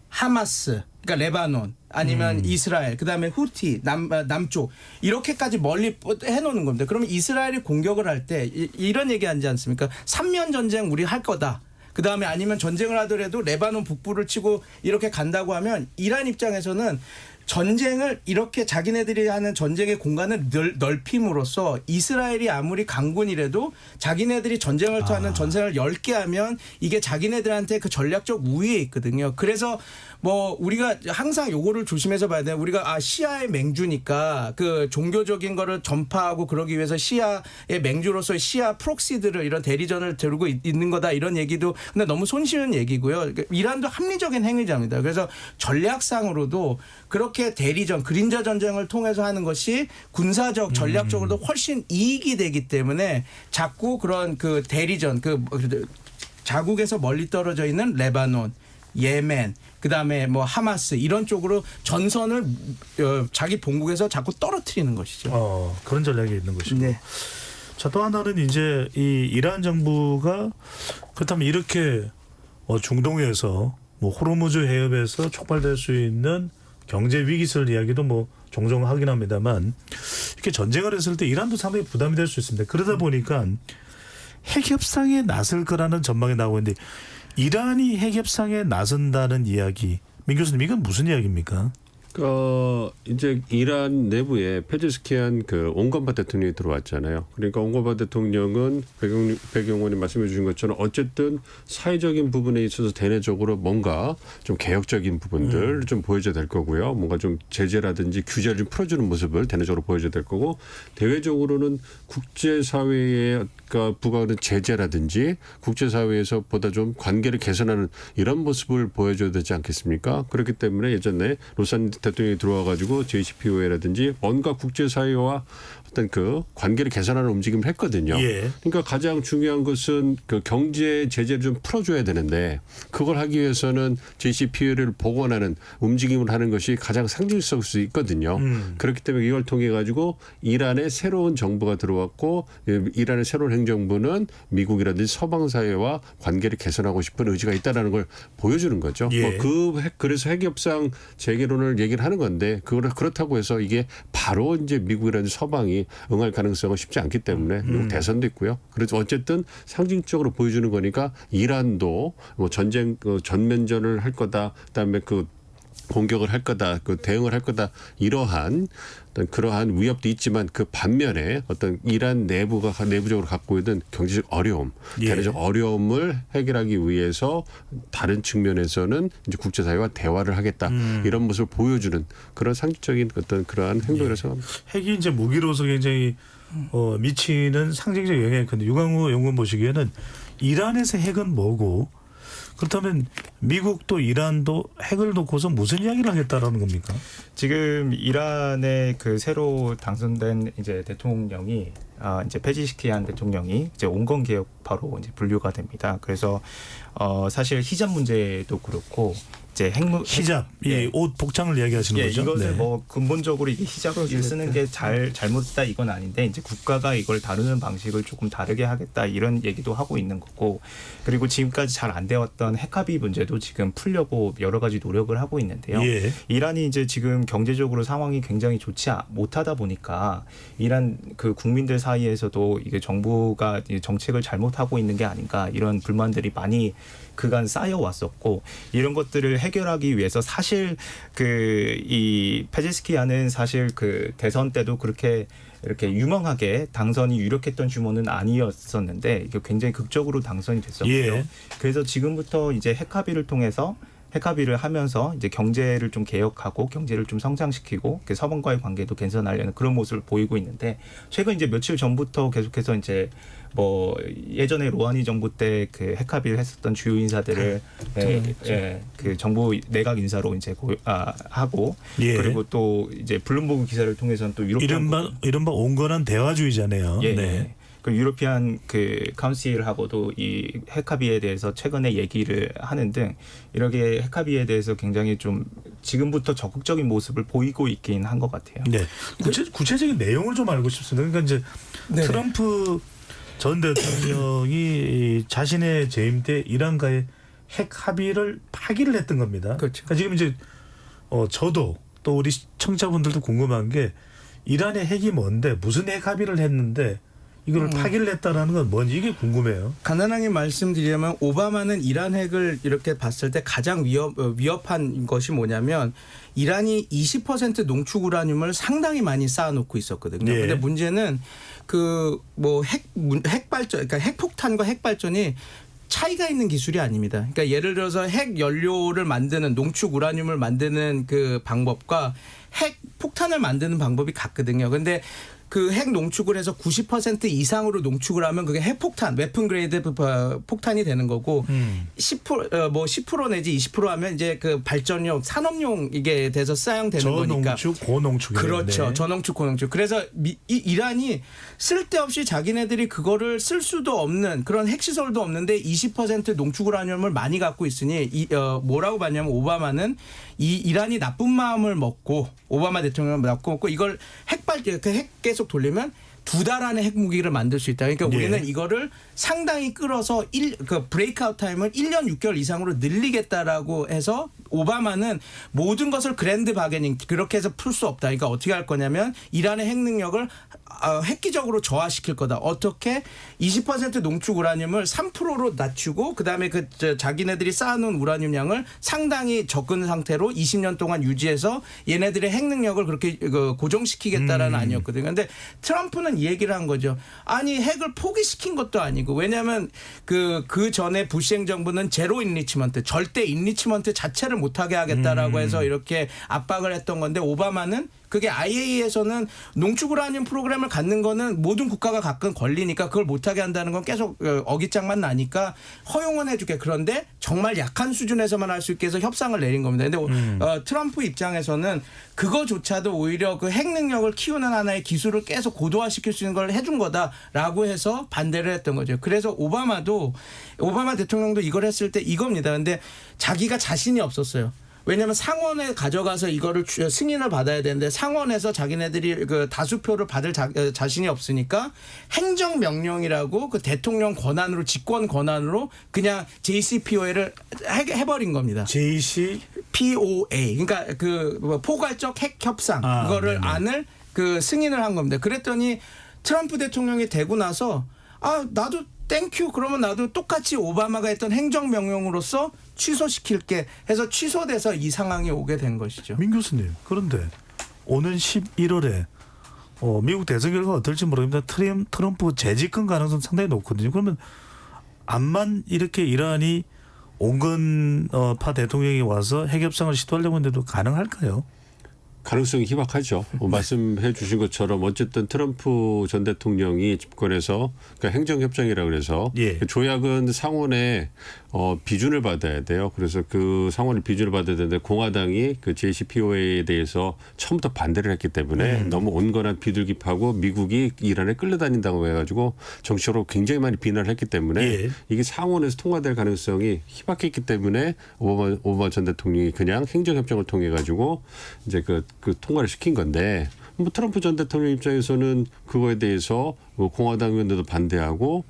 하마스, 그러니까 레바논 아니면 이스라엘, 그다음에 후티 남쪽 이렇게까지 멀리 해놓는 겁니다. 그러면 이스라엘이 공격을 할 때 이런 얘기하지 않습니까? 3면 전쟁 우리 할 거다. 그다음에 아니면 전쟁을 하더라도 레바논 북부를 치고 이렇게 간다고 하면 이란 입장에서는 전쟁을 이렇게 자기네들이 하는 전쟁의 공간을 넓힘으로써 이스라엘이 아무리 강군이라도 자기네들이 전쟁을 하는 전쟁을 10개 하면 이게 자기네들한테 그 전략적 우위에 있거든요. 그래서 뭐 우리가 항상 요거를 조심해서 봐야 돼요. 우리가 시아의 맹주니까 그 종교적인 거를 전파하고 그러기 위해서 시아의 맹주로서 시아 프록시들을 이런 대리전을 들고 있는 거다 이런 얘기도 근데 너무 손쉬운 얘기고요. 이란도 합리적인 행위자입니다. 그래서 전략상으로도 그렇게 대리전 그림자 전쟁을 통해서 하는 것이 군사적 전략적으로도 훨씬 이익이 되기 때문에 자꾸 그런 그 대리전 자국에서 멀리 떨어져 있는 레바논 예멘, 그다음에 뭐 하마스 이런 쪽으로 전선을 자기 본국에서 자꾸 떨어뜨리는 것이죠. 그런 전략이 있는 것이고. 네. 자, 또 하나는 이제 이 이란 정부가 그렇다면 이렇게 중동에서 뭐 호르무즈 해협에서 촉발될 수 있는 경제 위기설 이야기도 뭐 종종 하긴 합니다만 이렇게 전쟁을 했을 때 이란도 상당히 부담이 될 수 있습니다. 그러다 보니까 핵 협상에 나설 거라는 전망이 나오고 있는데 이란이 핵 협상에 나선다는 이야기, 민 교수님 이건 무슨 이야기입니까? 이제 이란 내부에 페제스키안 그 온건바 대통령이 들어왔잖아요. 그러니까 온건바 대통령은 배경원이 말씀해 주신 것처럼 어쨌든 사회적인 부분에 있어서 대내적으로 뭔가 좀 개혁적인 부분들 좀 보여줘야 될 거고요. 뭔가 좀 제재라든지 규제를 좀 풀어주는 모습을 대내적으로 보여줘야 될 거고 대외적으로는 국제사회에 부과하는 제재라든지 국제사회에서 보다 좀 관계를 개선하는 이런 모습을 보여줘야 되지 않겠습니까? 그렇기 때문에 예전에 로산 대통령이 들어와가지고 JCPOA라든지 뭔가 국제사회와 어떤 그 관계를 개선하는 움직임을 했거든요. 예. 그러니까 가장 중요한 것은 그 경제 제재를 좀 풀어줘야 되는데 그걸 하기 위해서는 JCPOA를 복원하는 움직임을 하는 것이 가장 상징성일 수 있거든요. 그렇기 때문에 이걸 통해 가지고 이란의 새로운 정부가 들어왔고 이란의 새로운 행정부는 미국이라든지 서방 사회와 관계를 개선하고 싶은 의지가 있다라는 걸 보여주는 거죠. 예. 그래서 핵협상 재개론을 얘기를 하는 건데 그렇다고 해서 이게 바로 이제 미국이라든지 서방이 응할 가능성은 쉽지 않기 때문에 미국 대선도 있고요. 그래서 어쨌든 상징적으로 보여주는 거니까 이란도 뭐 전쟁 전면전을 할 거다. 그다음에 공격을 할 거다, 그 대응을 할 거다 이러한 어떤 그러한 위협도 있지만 그 반면에 어떤 이란 내부가 내부적으로 갖고 있는 경제적 어려움, 예. 경제적 어려움을 해결하기 위해서 다른 측면에서는 이제 국제사회와 대화를 하겠다 이런 모습을 보여주는 그런 상징적인 어떤 그러한 행동이라고 생각합니다. 핵이 이제 무기로서 굉장히 미치는 상징적 영향이 큰데 유광우 연구원 보시기에는 이란에서 핵은 뭐고 그렇다면 미국도 이란도 핵을 놓고서 무슨 이야기를 하겠다라는 겁니까? 지금 이란의 그 새로 당선된 이제 대통령이 이제 페지시키안 대통령이 이제 온건 개혁파로 이제 분류가 됩니다. 그래서 사실 히잡 문제도 그렇고 이제 히잡, 이 옷 복장을 이야기하시는 거죠? 이것을 네. 뭐 근본적으로 이게 히잡을 쓰는 게 잘못됐다 이건 아닌데 이제 국가가 이걸 다루는 방식을 조금 다르게 하겠다 이런 얘기도 하고 있는 거고 그리고 지금까지 잘 안 되었던 핵합의 문제도 지금 풀려고 여러 가지 노력을 하고 있는데요. 예. 이란이 이제 지금 경제적으로 상황이 굉장히 좋지 못하다 보니까 이란 그 국민들 사이에서도 이게 정부가 정책을 잘못하고 있는 게 아닌가 이런 불만들이 많이 그간 쌓여 왔었고 이런 것들을 해결하기 위해서 사실 이 페제스키안은 사실 그 대선 때도 그렇게 이렇게 유망하게 당선이 유력했던 주모는 아니었었는데 이게 굉장히 극적으로 당선이 됐었고요. 예. 그래서 지금부터 이제 핵합의를 통해서 핵합의를 하면서 이제 경제를 좀 개혁하고 경제를 좀 성장시키고 서방과의 관계도 개선하려는 그런 모습을 보이고 있는데 최근 이제 며칠 전부터 계속해서 이제 뭐 예전에 로하니 정부 때 그 핵합의를 했었던 주요 인사들을 그 정부 내각 인사로 이제 하고 예. 그리고 또 이제 블룸버그 기사를 통해서는 또 이른바 온건한 대화주의자네요. 예. 네. 그 유로피안 그 카운실하고도 이 핵합의에 대해서 최근에 얘기를 하는 등 이렇게 핵합의에 대해서 굉장히 좀 지금부터 적극적인 모습을 보이고 있긴 한 것 같아요. 네. 구체적인 내용을 좀 알고 싶습니다. 그러니까 이제 네. 트럼프 전 대통령이 자신의 재임 때 이란과의 핵 합의를 파기를 했던 겁니다. 그렇죠. 그러니까 지금 이제 저도 또 우리 청취자분들도 궁금한 게 이란의 핵이 뭔데 무슨 핵 합의를 했는데 이걸 파기를 했다라는 건 뭔지 이게 궁금해요. 간단하게 말씀드리자면 오바마는 이란 핵을 이렇게 봤을 때 가장 위협한 것이 뭐냐면 이란이 20% 농축 우라늄을 상당히 많이 쌓아놓고 있었거든요. 예. 근데 문제는 그 뭐 핵 발전, 그러니까 핵폭탄과 핵 발전이 차이가 있는 기술이 아닙니다. 그러니까 예를 들어서 핵 연료를 만드는 농축 우라늄을 만드는 그 방법과 핵 폭탄을 만드는 방법이 같거든요. 근데 그 핵 농축을 해서 90% 이상으로 농축을 하면 그게 핵폭탄, 웨폰 그레이드 폭탄이 되는 거고 10% 내지 20% 하면 이제 그 발전용, 산업용 이게 돼서 사용되는 거니까. 저농축, 고농축. 그렇죠. 네. 저농축, 고농축. 그래서 이란이 쓸데없이 자기네들이 그거를 쓸 수도 없는 그런 핵시설도 없는데 20% 농축 우라늄을 많이 갖고 있으니 뭐라고 봤냐면 오바마는 이란이 나쁜 마음을 먹고 오바마 대통령은 나쁜 먹고 이걸 핵 계속 돌리면 2달 안에 핵무기를 만들 수 있다. 그러니까 우리는 이거를 상당히 끌어서 그 브레이크아웃 타임을 1년 6개월 이상으로 늘리겠다라고 해서 오바마는 모든 것을 그랜드 바게닝 그렇게 해서 풀 수 없다. 그러니까 어떻게 할 거냐면 이란의 핵 능력을 획기적으로 저하시킬 거다. 어떻게 20% 농축 우라늄을 3%로 낮추고 그다음에 자기네들이 쌓아놓은 우라늄 양을 상당히 적은 상태로 20년 동안 유지해서 얘네들의 핵 능력을 그렇게 고정시키겠다라는 아니었거든요. 근데 트럼프는 이 얘기를 한 거죠. 아니 핵을 포기시킨 것도 아니고 왜냐하면 그 전에 부시 행정부는 제로 인리치먼트 절대 인리치먼트 자체를 못하게 하겠다라고 해서 이렇게 압박을 했던 건데 오바마는 그게 IAEA에서는 농축 우라늄 프로그램을 갖는 거는 모든 국가가 갖는 권리니까 그걸 못하게 한다는 건 계속 어깃장만 나니까 허용은 해줄게. 그런데 정말 약한 수준에서만 할 수 있게 해서 협상을 내린 겁니다. 근데 트럼프 입장에서는 그거조차도 오히려 그 핵 능력을 키우는 하나의 기술을 계속 고도화시킬 수 있는 걸 해준 거다라고 해서 반대를 했던 거죠. 그래서 오바마 대통령도 이걸 했을 때 이겁니다. 근데 자기가 자신이 없었어요. 왜냐하면 상원에 가져가서 이거를 승인을 받아야 되는데 상원에서 자기네들이 그 다수표를 받을 자신이 없으니까 행정명령이라고 그 대통령 권한으로 직권 권한으로 그냥 JCPOA를 해버린 겁니다. JCPOA. 그러니까 그 포괄적 핵 협상 그거를 네네. 안을 그 승인을 한 겁니다. 그랬더니 트럼프 대통령이 되고 나서 나도 땡큐 그러면 나도 똑같이 오바마가 했던 행정명령으로서 취소시킬게 해서 취소돼서 이 상황이 오게 된 것이죠. 민 교수님, 그런데 오는 11월에 미국 대선 결과가 어떨지 모르겠는데 트럼프 재집권 가능성 상당히 높거든요. 그러면 암만 이렇게 이란이 온건파 대통령이 와서 핵협상을 시도하려고 했는데도 가능할까요? 가능성이 희박하죠. 말씀해 주신 것처럼 어쨌든 트럼프 전 대통령이 집권해서 그러니까 행정협정이라고 그래서 예. 조약은 상원의 비준을 받아야 돼요. 그래서 그 상원의 비준을 받아야 되는데 공화당이 그 JCPOA에 대해서 처음부터 반대를 했기 때문에 너무 온건한 비둘기파고 미국이 이란에 끌려다닌다고 해가지고 정치적으로 굉장히 많이 비난을 했기 때문에 예. 이게 상원에서 통과될 가능성이 희박했기 때문에 오바마 전 대통령이 그냥 행정협정을 통해 가지고 이제 그 통과를 시킨 건데 뭐 트럼프 전 대통령 입장에서는 그거에 대해서 뭐 공화당 의원들도 반대하고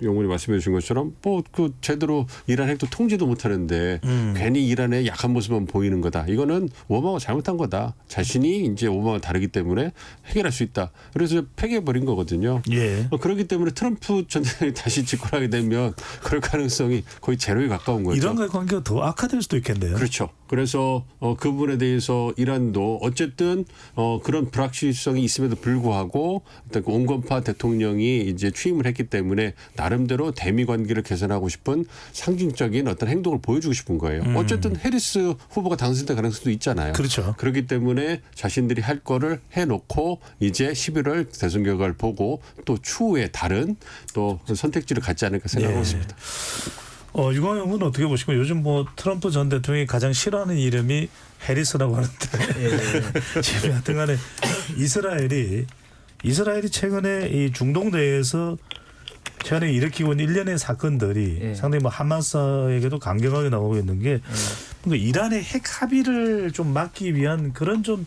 용훈이 말씀해 주신 것처럼 뭐 그 제대로 이란 핵도 통제도 못하는데 괜히 이란의 약한 모습만 보이는 거다. 이거는 오바마가 잘못한 거다. 자신이 이제 오바마가 다르기 때문에 해결할 수 있다. 그래서 폐기해 버린 거거든요. 예. 그렇기 때문에 트럼프 전 대통령이 다시 집권하게 되면 그럴 가능성이 거의 제로에 가까운 거죠. 이란과의 관계가 더 악화될 수도 있겠네요. 그렇죠. 그래서 그 부분에 대해서 이란도 어쨌든 그런 불확실성이 있음에도 불구하고 일단 그 온건파 대통령이 이제 취임을 했기 때문에 나름대로 대미 관계를 개선하고 싶은 상징적인 어떤 행동을 보여주고 싶은 거예요. 어쨌든 해리스 후보가 당선될 가능성도 있잖아요. 그렇죠. 그렇기 때문에 자신들이 할 거를 해놓고 이제 11월 대선 결과를 보고 또 추후에 다른 또 선택지를 갖지 않을까 생각하고 예. 있습니다. 유광영은 어떻게 보시고 요즘 뭐 트럼프 전 대통령이 가장 싫어하는 이름이 해리스라고 하는데 지금 하여튼간에 이스라엘이 최근에 이 중동 내에서 최근에 일으키고 있는 일련의 사건들이 상당히 뭐 하마스에게도 강경하게 나오고 있는 게 뭔가 이란의 핵 합의를 좀 막기 위한 그런 좀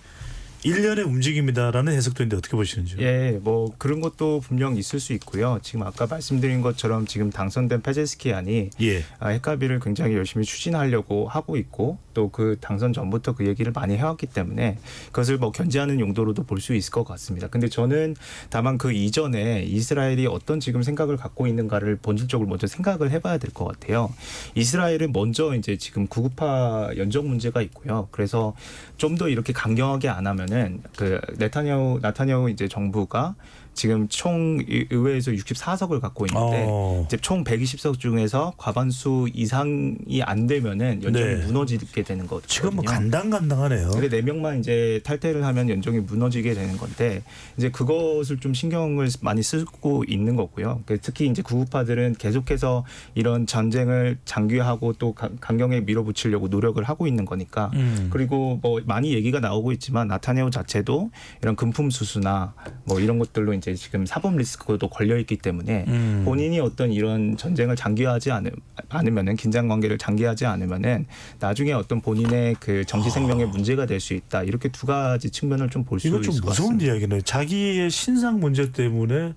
일련의 움직임이다라는 해석도 있는데 어떻게 보시는지요? 예, 뭐 그런 것도 분명 있을 수 있고요. 지금 아까 말씀드린 것처럼 지금 당선된 페제스키안이 예. 핵합의를 굉장히 열심히 추진하려고 하고 있고 또 그 당선 전부터 그 얘기를 많이 해왔기 때문에 그것을 뭐 견제하는 용도로도 볼 수 있을 것 같습니다. 근데 저는 다만 그 이전에 이스라엘이 어떤 지금 생각을 갖고 있는가를 본질적으로 먼저 생각을 해봐야 될 것 같아요. 이스라엘은 먼저 이제 지금 구급파 연적 문제가 있고요. 그래서 좀 더 이렇게 강경하게 안 하면은 그 나타냐후 이제 정부가 지금 총 의회에서 64석을 갖고 있는데 이제 총 120석 중에서 과반수 이상이 안 되면은 연정이 무너지게 되는 거거든요. 지금 뭐 간당간당하네요. 근데 4명만 이제 탈퇴를 하면 연정이 무너지게 되는 건데 이제 그것을 좀 신경을 많이 쓰고 있는 거고요. 특히 이제 구우파들은 계속해서 이런 전쟁을 장기화하고 또 강경에 밀어붙이려고 노력을 하고 있는 거니까 그리고 뭐 많이 얘기가 나오고 있지만 나타냐후 자체도 이런 금품 수수나 뭐 이런 것들로 이제 지금 사법 리스크도 걸려 있기 때문에 본인이 어떤 이런 전쟁을 장기화하지 않으면은 긴장 관계를 장기화하지 않으면은 나중에 어떤 본인의 그 정치 생명에 문제가 될 수 있다. 이렇게 두 가지 측면을 좀 볼 수 있을 것 같습니다. 이거 좀 무서운 이야기네요. 자기의 신상 문제 때문에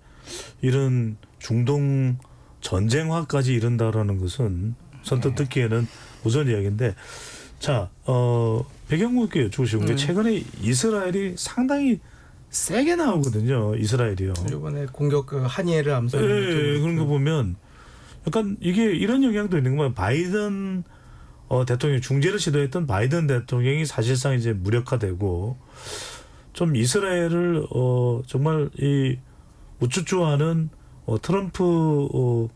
이런 중동 전쟁화까지 이른다라는 것은 선뜻 듣기에는 무서운 이야기인데 자, 배경국께 여쭤보시고 게 최근에 이스라엘이 상당히 세게 나오거든요. 이스라엘이요. 이번에 공격 그 한이엘을 암살. 그런 거 보면 약간 이게 이런 영향도 있는 거면 바이든 대통령 중재를 시도했던 바이든 대통령이 사실상 이제 무력화되고 좀 이스라엘을 정말 이 우쭈쭈하는 트럼프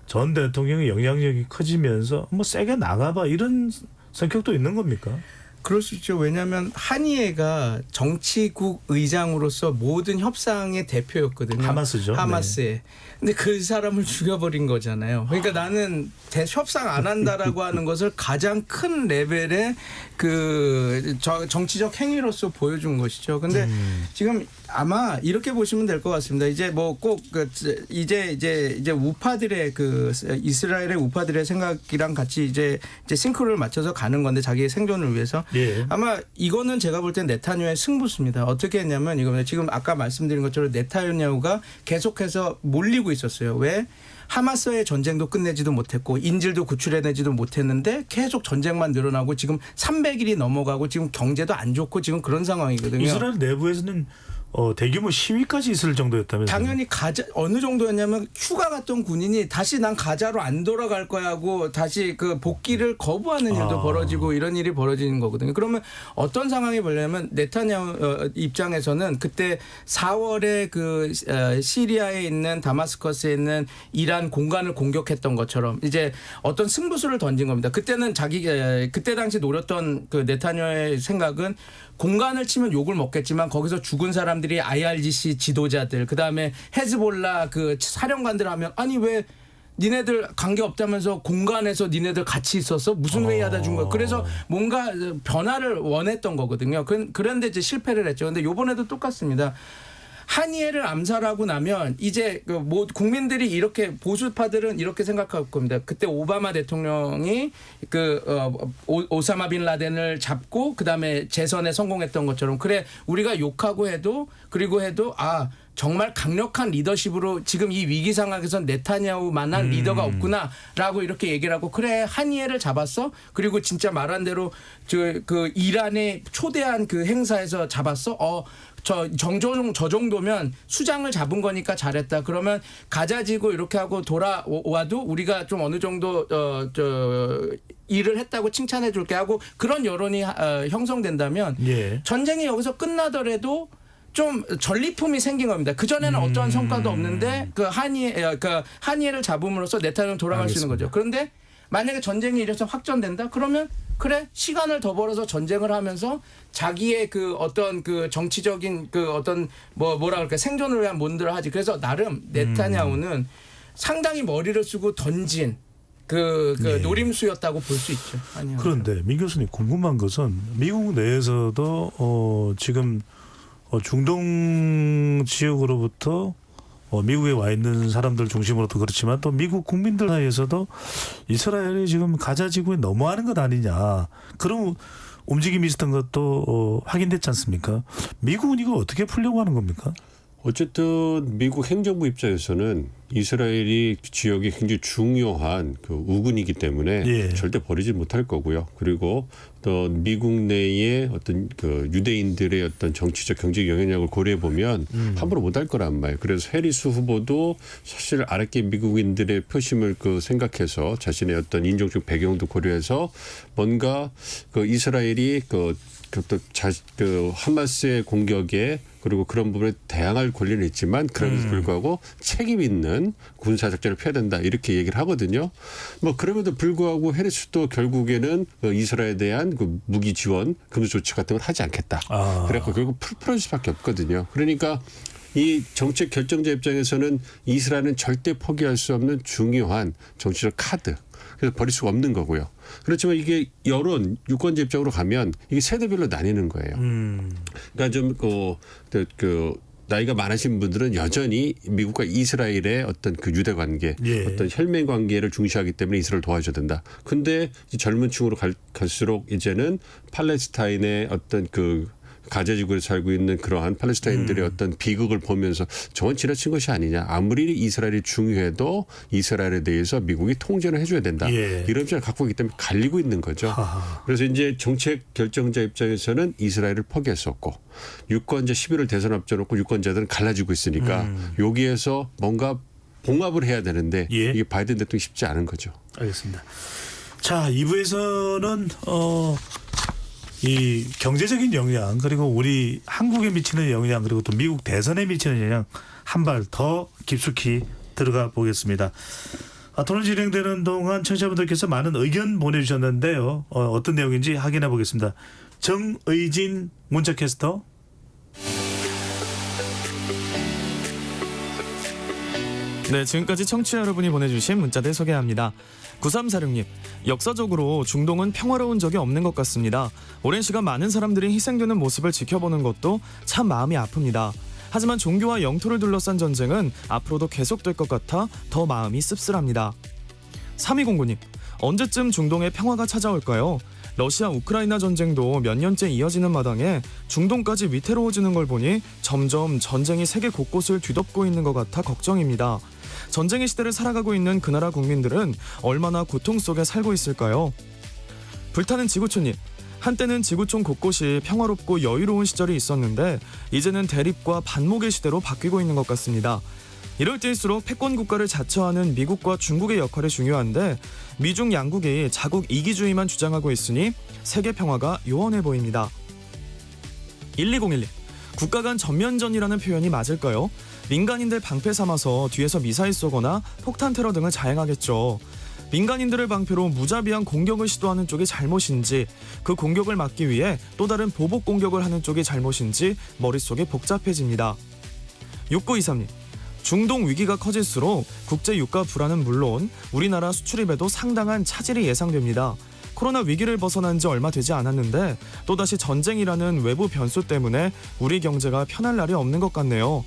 전 대통령의 영향력이 커지면서 뭐 세게 나가봐 이런 성격도 있는 겁니까? 그럴 수 있죠. 왜냐하면 한이에가 정치국 의장으로서 모든 협상의 대표였거든요. 하마스죠. 하마스에. 네. 근데 그 사람을 죽여버린 거잖아요. 그러니까 나는 협상 안 한다라고 하는 것을 가장 큰 레벨의 그 정치적 행위로서 보여준 것이죠. 근데 지금 아마 이렇게 보시면 될 것 같습니다. 이제 뭐 꼭 이제 우파들의 그 이스라엘의 우파들의 생각이랑 같이 이제 싱크로를 맞춰서 가는 건데 자기의 생존을 위해서 아마 이거는 제가 볼 땐 네타냐후의 승부수입니다. 어떻게 했냐면 이거는 지금 아까 말씀드린 것처럼 네타냐후가 계속해서 몰리고 있었어요. 왜? 하마스의 전쟁도 끝내지도 못했고 인질도 구출해내지도 못했는데 계속 전쟁만 늘어나고 지금 300일이 넘어가고 지금 경제도 안 좋고 지금 그런 상황이거든요. 이스라엘 내부에서는 대규모 시위까지 있을 정도였다면서요? 당연히 어느 정도였냐면 휴가 갔던 군인이 다시 난 가자로 안 돌아갈 거야 하고 다시 그 복귀를 거부하는 일도 벌어지고 이런 일이 벌어지는 거거든요. 그러면 어떤 상황이 벌려면 네타냐후 입장에서는 그때 4월에 그 시리아에 있는 다마스커스에 있는 이란 공간을 공격했던 것처럼 이제 어떤 승부수를 던진 겁니다. 그때는 그때 당시 노렸던 그 네타냐후의 생각은 공간을 치면 욕을 먹겠지만 거기서 죽은 사람들이 IRGC 지도자들 그다음에 헤즈볼라 그 사령관들 하면 아니 왜 니네들 관계 없다면서 공간에서 니네들 같이 있었어? 무슨 회의하다 준 거야? 그래서 뭔가 변화를 원했던 거거든요. 그런데 이제 실패를 했죠. 근데 이번에도 똑같습니다. 한이엘을 암살하고 나면 이제 뭐 국민들이 이렇게 보수파들은 이렇게 생각할 겁니다. 그때 오바마 대통령이 오사마 빈 라덴을 잡고 그다음에 재선에 성공했던 것처럼 그래 우리가 욕하고 해도 정말 강력한 리더십으로 지금 이 위기 상황에서 네타냐후만한 리더가 없구나라고 이렇게 얘기를 하고 그래 한이엘을 잡았어 그리고 진짜 말한 대로 그 이란에 초대한 그 행사에서 잡았어 저 정도면 수장을 잡은 거니까 잘했다. 그러면 가자지구 이렇게 하고 돌아와도 우리가 좀 어느 정도 일을 했다고 칭찬해 줄게 하고 그런 여론이 형성된다면 전쟁이 여기서 끝나더라도 좀 전리품이 생긴 겁니다. 그전에는 어떠한 성과도 없는데 그 한이엘을 잡음으로써 네타냐후는 돌아갈 수 있는 거죠. 그런데 만약에 전쟁이 이래서 확전된다? 그러면 그래 시간을 더 벌어서 전쟁을 하면서 자기의 그 어떤 그 정치적인 그 어떤 뭐라 그럴까 생존을 위한 뭔들을 하지. 그래서 나름 네타냐후는 상당히 머리를 쓰고 던진 노림수였다고 볼 수 있죠. 그런데 민 교수님 궁금한 것은 미국 내에서도 지금 중동 지역으로부터 미국에 와 있는 사람들 중심으로도 그렇지만 또 미국 국민들 사이에서도 이스라엘이 지금 가자 지구에 넘어가는 것 아니냐 그런 움직임이 있었던 것도 확인됐지 않습니까? 미국은 이거 어떻게 풀려고 하는 겁니까? 어쨌든 미국 행정부 입장에서는 이스라엘이 지역이 굉장히 중요한 그 우군이기 때문에 절대 버리지 못할 거고요. 그리고 또 미국 내의 어떤 그 유대인들의 어떤 정치적 경제적 영향력을 고려해 보면 함부로 못할 거란 말이에요. 그래서 해리스 후보도 사실 아랫게 미국인들의 표심을 생각해서 자신의 어떤 인종적 배경도 고려해서 뭔가 그 이스라엘이 하마스의 공격에 그리고 그런 부분에 대항할 권리는 있지만 그럼에도 불구하고 책임 있는 군사작전을 펴야 된다 이렇게 얘기를 하거든요. 뭐 그럼에도 불구하고 해리스도 결국에는 이스라엘에 대한 그 무기 지원, 금수 조치 같은 걸 하지 않겠다. 그래서 결국 풀어줄 수밖에 없거든요. 그러니까 이 정책 결정자 입장에서는 이스라엘은 절대 포기할 수 없는 중요한 정치적 카드. 그래서 버릴 수가 없는 거고요. 그렇지만 이게 여론, 유권자 입장으로 가면 이게 세대별로 나뉘는 거예요. 그러니까 좀 나이가 많으신 분들은 여전히 미국과 이스라엘의 어떤 그 유대 관계, 어떤 혈맹 관계를 중시하기 때문에 이스라엘을 도와줘야 된다. 근데 젊은 층으로 갈수록 이제는 팔레스타인의 어떤 가자 지구에 살고 있는 그러한 팔레스타인들의 어떤 비극을 보면서 저건 지나친 것이 아니냐. 아무리 이스라엘이 중요해도 이스라엘에 대해서 미국이 통제를 해줘야 된다. 이런 입장을 갖고 있기 때문에 갈리고 있는 거죠. 그래서 이제 정책 결정자 입장에서는 이스라엘을 포기했었고 유권자 11월 대선 앞져놓고 유권자들은 갈라지고 있으니까 여기에서 뭔가 봉합을 해야 되는데 이게 바이든 대통령이 쉽지 않은 거죠. 알겠습니다. 자, 2부에서는 이 경제적인 영향 그리고 우리 한국에 미치는 영향 그리고 또 미국 대선에 미치는 영향 한 발 더 깊숙이 들어가 보겠습니다. 토론 진행되는 동안 청취자분들께서 많은 의견 보내주셨는데요. 어떤 내용인지 확인해 보겠습니다. 정의진 문자캐스터. 네, 지금까지 청취자 여러분이 보내주신 문자들 소개합니다. 9346님, 역사적으로 중동은 평화로운 적이 없는 것 같습니다. 오랜 시간 많은 사람들이 희생되는 모습을 지켜보는 것도 참 마음이 아픕니다. 하지만 종교와 영토를 둘러싼 전쟁은 앞으로도 계속될 것 같아 더 마음이 씁쓸합니다. 3209님, 언제쯤 중동에 평화가 찾아올까요? 러시아 우크라이나 전쟁도 몇 년째 이어지는 마당에 중동까지 위태로워지는 걸 보니 점점 전쟁이 세계 곳곳을 뒤덮고 있는 것 같아 걱정입니다. 전쟁의 시대를 살아가고 있는 그 나라 국민들은 얼마나 고통 속에 살고 있을까요? 불타는 지구촌님, 한때는 지구촌 곳곳이 평화롭고 여유로운 시절이 있었는데 이제는 대립과 반목의 시대로 바뀌고 있는 것 같습니다. 이럴 때일수록 패권 국가를 자처하는 미국과 중국의 역할이 중요한데 미중 양국이 자국 이기주의만 주장하고 있으니 세계 평화가 요원해 보입니다. 1201님, 국가 간 전면전이라는 표현이 맞을까요? 민간인들 방패 삼아서 뒤에서 미사일 쏘거나 폭탄 테러 등을 자행하겠죠. 민간인들을 방패로 무자비한 공격을 시도하는 쪽이 잘못인지, 그 공격을 막기 위해 또 다른 보복 공격을 하는 쪽이 잘못인지 머릿속이 복잡해집니다. 6923님, 중동 위기가 커질수록 국제 유가 불안은 물론 우리나라 수출입에도 상당한 차질이 예상됩니다. 코로나 위기를 벗어난 지 얼마 되지 않았는데 또다시 전쟁이라는 외부 변수 때문에 우리 경제가 편할 날이 없는 것 같네요.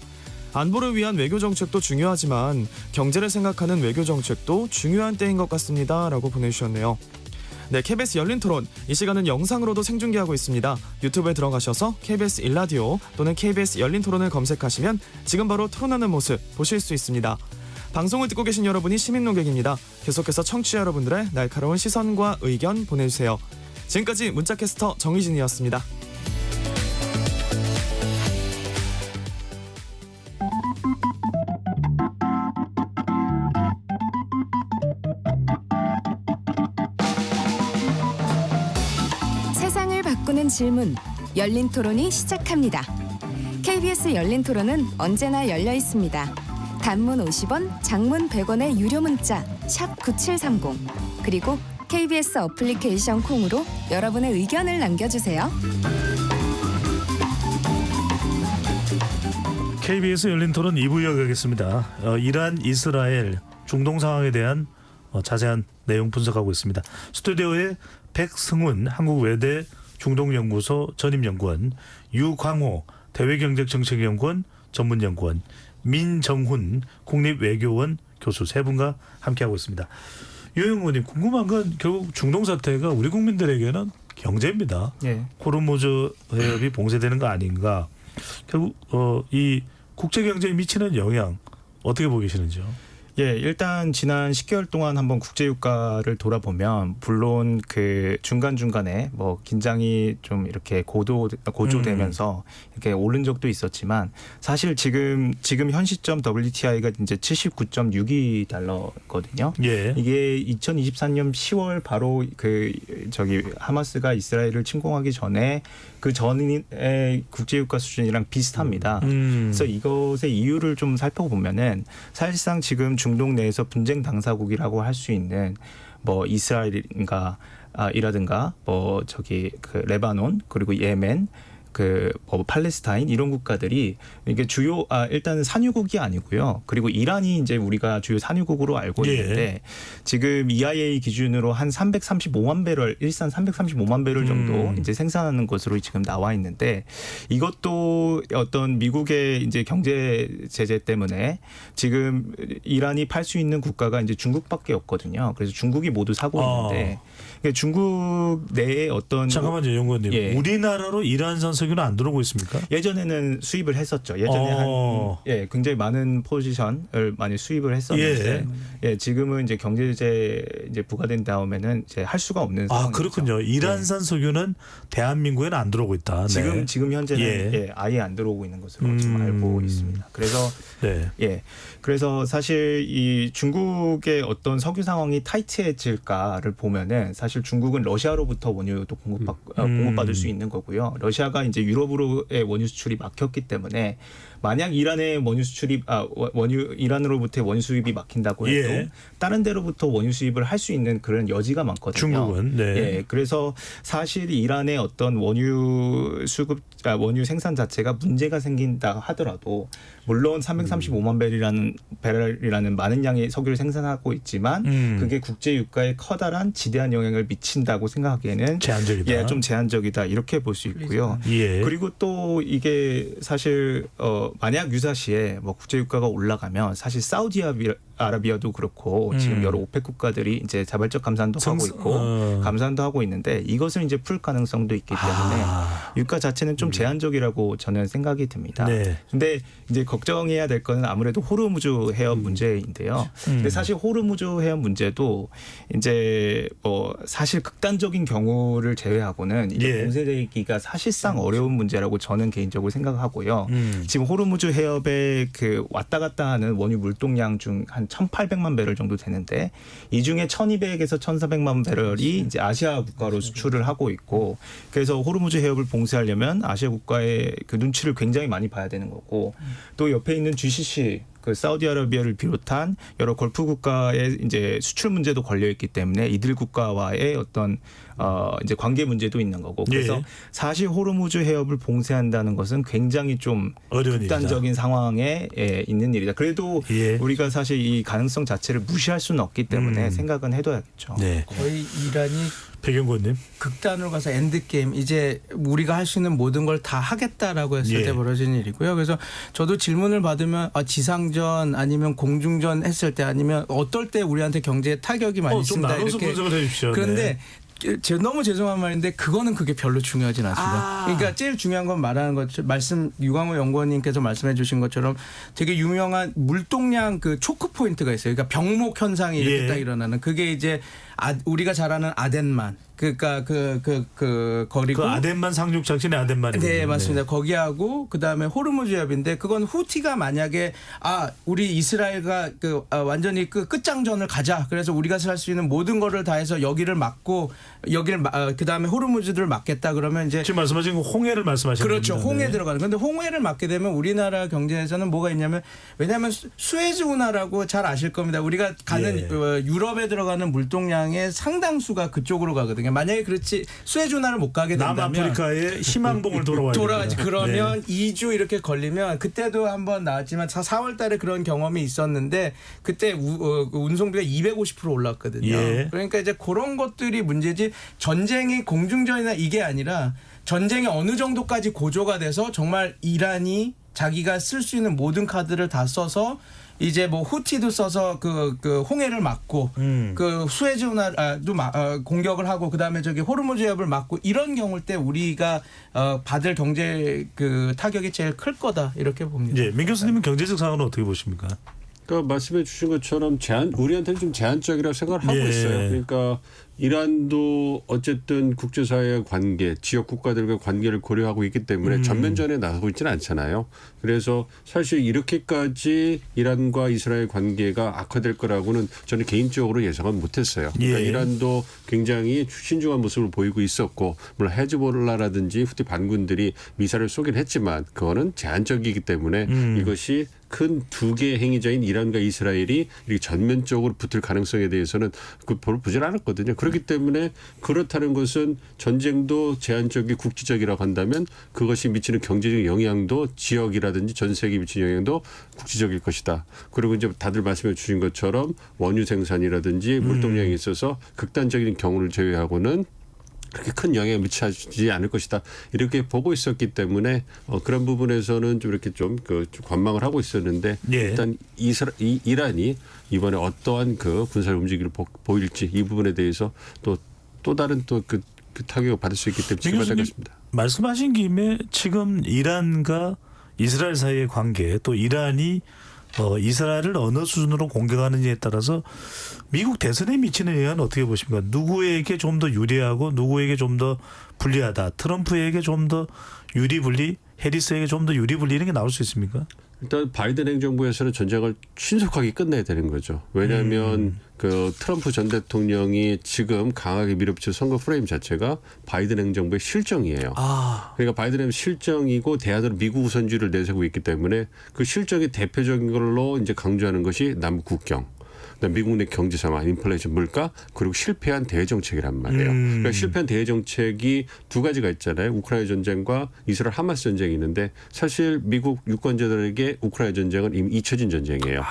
안보를 위한 외교 정책도 중요하지만 경제를 생각하는 외교 정책도 중요한 때인 것 같습니다. 라고 보내주셨네요. 네, KBS 열린 토론, 이 시간은 영상으로도 생중계하고 있습니다. 유튜브에 들어가셔서 KBS 일라디오 또는 KBS 열린 토론을 검색하시면 지금 바로 토론하는 모습 보실 수 있습니다. 방송을 듣고 계신 여러분이 시민 농객입니다. 계속해서 청취자 여러분들의 날카로운 시선과 의견 보내주세요. 지금까지 문자캐스터 정희진이었습니다. 세상을 바꾸는 질문, 열린 토론이 시작합니다. KBS 열린 토론은 언제나 열려 있습니다. 단문 50원, 장문 100원의 유료 문자 샵 9730, 그리고 KBS 어플리케이션 콩으로 여러분의 의견을 남겨주세요. KBS 열린 토론 2부 이어가겠습니다. 이란, 이스라엘, 중동 상황에 대한 자세한 내용 분석하고 있습니다. 스튜디오에 백승훈 한국외대 중동연구소 전임연구원, 유광호 대외경제정책연구원 전문연구원, 민정훈 국립외교원 교수 세 분과 함께하고 있습니다. 유 연구원님, 궁금한 건 결국 중동 사태가 우리 국민들에게는 경제입니다. 예. 호르무즈 해협이 봉쇄되는 거 아닌가. 결국 이 국제 경제에 미치는 영향 어떻게 보고 계시는지요? 예, 일단 지난 10개월 동안 한번 국제 유가를 돌아보면 물론 그 중간중간에 뭐 긴장이 좀 이렇게 고조되면서 이렇게 오른 적도 있었지만 사실 지금 현 시점 WTI가 이제 79.62달러거든요. 예. 이게 2023년 10월 바로 하마스가 이스라엘을 침공하기 전에 그 전의 국제 유가 수준이랑 비슷합니다. 그래서 이것의 이유를 좀 살펴보면은 사실상 지금 중동 내에서 분쟁 당사국이라고 할 수 있는 뭐 이스라엘이라든가 뭐 레바논, 그리고 예멘, 뭐 팔레스타인 이런 국가들이 이게 주요 일단은 산유국이 아니고요. 그리고 이란이 이제 우리가 주요 산유국으로 알고 있는데 지금 EIA 기준으로 한 335만 배럴, 일산 335만 배럴 정도 이제 생산하는 것으로 지금 나와 있는데, 이것도 어떤 미국의 이제 경제 제재 때문에 지금 이란이 팔 수 있는 국가가 이제 중국밖에 없거든요. 그래서 중국이 모두 사고 있는데 중국 내에 어떤 잠깐만요, 연구원님. 예. 우리나라로 이란산 석유는 안 들어오고 있습니까? 예전에는 수입을 했었죠. 예전에 굉장히 많은 포지션을 많이 수입을 했었는데 지금은 이제 경제 제재 이제 부과된 다음에는 이제 할 수가 없는 상황이죠. 그렇군요. 이란산 석유는 대한민국에는 안 들어오고 있다. 네. 지금 현재는 아예 안 들어오고 있는 것으로 지금 알고 있습니다. 그래서 그래서 사실 이 중국의 어떤 석유 상황이 타이트해질까를 보면은 사실 중국은 러시아로부터 원유도 공급받을 수 있는 거고요. 러시아가 이제 유럽으로의 원유 수출이 막혔기 때문에 만약 이란의 원유 수출이 이란으로부터의 원유 수입이 막힌다고 해도 다른 데로부터 원유 수입을 할 수 있는 그런 여지가 많거든요. 중국은 그래서 사실 이란의 어떤 원유 원유 생산 자체가 문제가 생긴다 하더라도 물론 335만 배럴이라는 많은 양의 석유를 생산하고 있지만 그게 국제 유가에 커다란 지대한 영향을 미친다고 생각하기에는 제한적이다. 좀 제한적이다 이렇게 볼 수 있고요. 그리고 또 이게 사실 만약 유사시에 뭐 국제 유가가 올라가면 사실 사우디아라비아도 그렇고 지금 여러 오펙 국가들이 이제 자발적 감산도 하고 있고 감산도 하고 있는데 이것을 이제 풀 가능성도 있기 때문에 유가 자체는 좀 제한적이라고 저는 생각이 듭니다. 근데 이제 걱정해야 될 거는 아무래도 호르무즈 해협 문제인데요. 근데 사실 호르무즈 해협 문제도 이제 뭐 사실 극단적인 경우를 제외하고는 이제 예. 봉쇄되기가 사실상 어려운 문제라고 저는 개인적으로 생각하고요. 지금 호르무즈 해협에 그 왔다 갔다 하는 원유 물동량 중 한 1,800만 배럴 정도 되는데 이 중에 1,200에서 1,400만 배럴이 이제 아시아 국가로 수출을 하고 있고 그래서 호르무즈 해협을 봉쇄하려면 아시아 국가의 그 눈치를 굉장히 많이 봐야 되는 거고 또 옆에 있는 GCC 그 사우디아라비아를 비롯한 여러 걸프 국가의 이제 수출 문제도 걸려 있기 때문에 이들 국가와의 어떤 이제 관계 문제도 있는 거고 그래서 예. 사실 호르무즈 해협을 봉쇄한다는 것은 굉장히 좀 어려운 극단적인 상황에 있는 일이다. 그래도 예. 우리가 사실 이 가능성 자체를 무시할 수는 없기 때문에 생각은 해둬야겠죠. 네. 거의 이란이 백영권님. 극단으로 가서 엔드게임 이제 우리가 할 수 있는 모든 걸 다 하겠다라고 했을 예. 때 벌어진 일이고요. 그래서 저도 질문을 받으면 지상전 아니면 공중전 했을 때 아니면 어떨 때 우리한테 경제에 타격이 많이 좀 있습니다. 나눠서 분석을 해주십시오. 그런데 너무 죄송한 말인데 그거는 그게 별로 중요하진 않습니다. 그러니까 제일 중요한 건 말하는 것 말씀 유광호 연구원님께서 말씀해 주신 것처럼 되게 유명한 물동량 그 초크 포인트가 있어요. 그러니까 병목 현상이 이렇게 예. 딱 일어나는 그게 이제 우리가 잘 아는 아덴만 그러니까 그 거리고 그 아덴만 상륙 작전의 아덴만이죠. 네 맞습니다. 거기하고 그 다음에 호르무즈 해협인데 그건 후티가 만약에 우리 이스라엘과 완전히 그 끝장전을 가자. 그래서 우리가 살 수 있는 모든 거를 다해서 여기를 막고 여기를 그 다음에 호르무즈들을 막겠다 그러면 이제 지금 말씀하신 건 홍해를 말씀하시는 그렇죠. 겁니다. 홍해 네. 들어가는. 근데 홍해를 막게 되면 우리나라 경제에서는 뭐가 있냐면 왜냐하면 수에즈 운하라고 잘 아실 겁니다. 우리가 가는 예. 유럽에 들어가는 물동량의 상당수가 그쪽으로 가거든요. 만약에 그렇지 수에즈 운하를 못 가게 된다면 남아프리카의 희망봉을 돌아와야지. 그러면 2주 이렇게 걸리면 그때도 한번 나왔지만 4월 달에 그런 경험이 있었는데 그때 운송비가 250% 올랐거든요. 예. 그러니까 이제 그런 것들이 문제지 전쟁이 공중전이나 이게 아니라 전쟁이 어느 정도까지 고조가 돼서 정말 이란이 자기가 쓸 수 있는 모든 카드를 다 써서 이제 뭐 후티도 써서 그 홍해를 막고 그 수에즈 운하도 공격을 하고 그다음에 저기 호르무즈 해협을 막고 이런 경우일 때 우리가 받을 경제 그 타격이 제일 클 거다 이렇게 봅니다. 예, 민 교수님은 경제적 상황은 어떻게 보십니까? 그러니까 말씀해 주신 것처럼 우리한테는 좀 제한적이라고 생각을 하고 예. 있어요. 그러니까 이란도 어쨌든 국제사회의 관계, 지역 국가들과의 관계를 고려하고 있기 때문에 전면전에 나서고 있지는 않잖아요. 그래서 사실 이렇게까지 이란과 이스라엘 관계가 악화될 거라고는 저는 개인적으로 예상은 못했어요. 그러니까 예. 이란도 굉장히 신중한 모습을 보이고 있었고 물론 헤즈볼라라든지 후티 반군들이 미사를 쏘긴 했지만 그거는 제한적이기 때문에 이것이 큰 두 개의 행위자인 이란과 이스라엘이 이렇게 전면적으로 붙을 가능성에 대해서는 별로 보질 않았거든요. 그렇기 때문에 그렇다는 것은 전쟁도 제한적이 국지적이라고 한다면 그것이 미치는 경제적 영향도 지역이라든지 전 세계에 미치는 영향도 국지적일 것이다. 그리고 이제 다들 말씀해 주신 것처럼 원유 생산이라든지 물동량에 있어서 극단적인 경우를 제외하고는 그렇게 큰 영향을 미치지 않을 것이다. 이렇게 보고 있었기 때문에 그런 부분에서는 좀 이렇게 좀 관망을 하고 있었는데 예. 일단 이란이 이번에 어떠한 그 군사 움직임을 보일지 이 부분에 대해서 또 다른 그 타격을 받을 수 있기 때문에 지켜봐야 되겠습니다. 말씀하신 김에 지금 이란과 이스라엘 사이의 관계 또 이란이 이스라엘을 어느 수준으로 공격하느냐에 따라서 미국 대선에 미치는 영향은 어떻게 보십니까? 누구에게 좀 더 유리하고 누구에게 좀 더 불리하다. 트럼프에게 좀 더 유리불리, 해리스에게 좀 더 유리불리 이런 게 나올 수 있습니까? 일단 바이든 행정부에서는 전쟁을 신속하게 끝내야 되는 거죠. 왜냐하면 그 트럼프 전 대통령이 지금 강하게 밀어붙인 선거 프레임 자체가 바이든 행정부의 실정이에요. 그러니까 바이든 행정부 실정이고 대안으로 미국 우선주의를 내세우고 있기 때문에 그 실정의 대표적인 걸로 이제 강조하는 것이 남북 국경. 미국 내 경제 상황, 인플레이션, 물가 그리고 실패한 대외 정책이란 말이에요. 그러니까 실패한 대외 정책이 두 가지가 있잖아요. 우크라이나 전쟁과 이스라엘 하마스 전쟁이 있는데 사실 미국 유권자들에게 우크라이나 전쟁은 이미 잊혀진 전쟁이에요.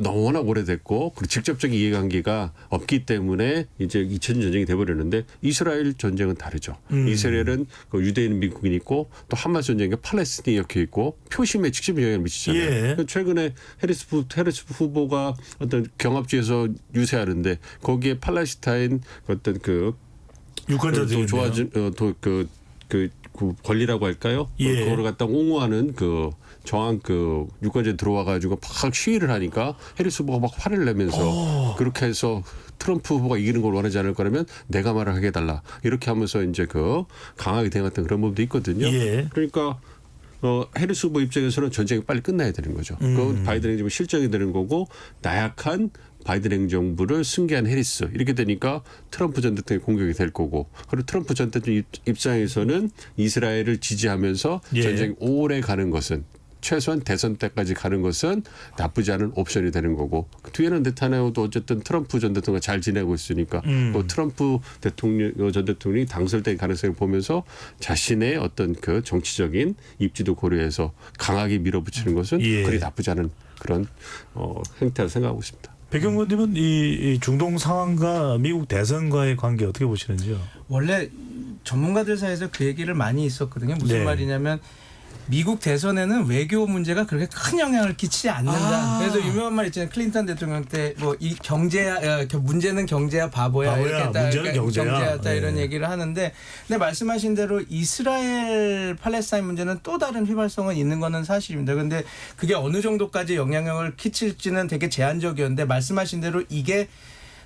워낙 오래됐고 그리고 직접적인 이해관계가 없기 때문에 이제 2000년 전쟁이 돼버렸는데 이스라엘 전쟁은 다르죠. 이스라엘은 그 유대인 미국인이 있고 또 하마스 전쟁에 팔레스틴이 엮여 있고 표심에 직접 영향을 미치잖아요. 예. 최근에 해리스 후보가 어떤 경합지에서 유세하는데 거기에 팔레스타인 어떤 그 유권자들이 좋아진 그 권리라고 할까요? 예. 그거를 갖다 옹호하는 그 저항 그 유권자 들어와가지고 막 시위를 하니까 해리스 후보가 막 화를 내면서 그렇게 해서 트럼프 후보가 이기는 걸 원하지 않을 거라면 내가 말을 하게 해달라 이렇게 하면서 이제 그 강하게 대응했던 그런 부분도 있거든요. 예. 그러니까 해리스 후보 입장에서는 전쟁이 빨리 끝나야 되는 거죠. 그건 바이든 행정부 실정이 되는 거고 나약한 바이든 행정부를 승계한 해리스 이렇게 되니까 트럼프 전 대통령이 공격이 될 거고 그리고 트럼프 전 대통령 입장에서는 이스라엘을 지지하면서 예. 전쟁이 오래 가는 것은 최소한 대선 때까지 가는 것은 나쁘지 않은 옵션이 되는 거고 그 뒤에는 네타냐후도 어쨌든 트럼프 전 대통령과 잘 지내고 있으니까 또 트럼프 전 대통령이 당선될 가능성을 보면서 자신의 어떤 그 정치적인 입지도 고려해서 강하게 밀어붙이는 것은 예. 그리 나쁘지 않은 그런 행태라 생각하고 있습니다. 백영근님은 이 중동 상황과 미국 대선과의 관계 어떻게 보시는지요? 원래 전문가들 사이에서 그 얘기를 많이 있었거든요. 무슨 네. 말이냐면 미국 대선에는 외교 문제가 그렇게 큰 영향을 끼치지 않는다. 그래서 유명한 말 있잖아요. 클린턴 대통령 때 뭐 이 경제야 문제는 경제야 바보야 이렇게 딱 문제는 경제야. 딱 이런 네. 얘기를 하는데 근데 말씀하신 대로 이스라엘 팔레스타인 문제는 또 다른 휘발성은 있는 거는 사실입니다. 근데 그게 어느 정도까지 영향력을 끼칠지는 되게 제한적이었는데 말씀하신 대로 이게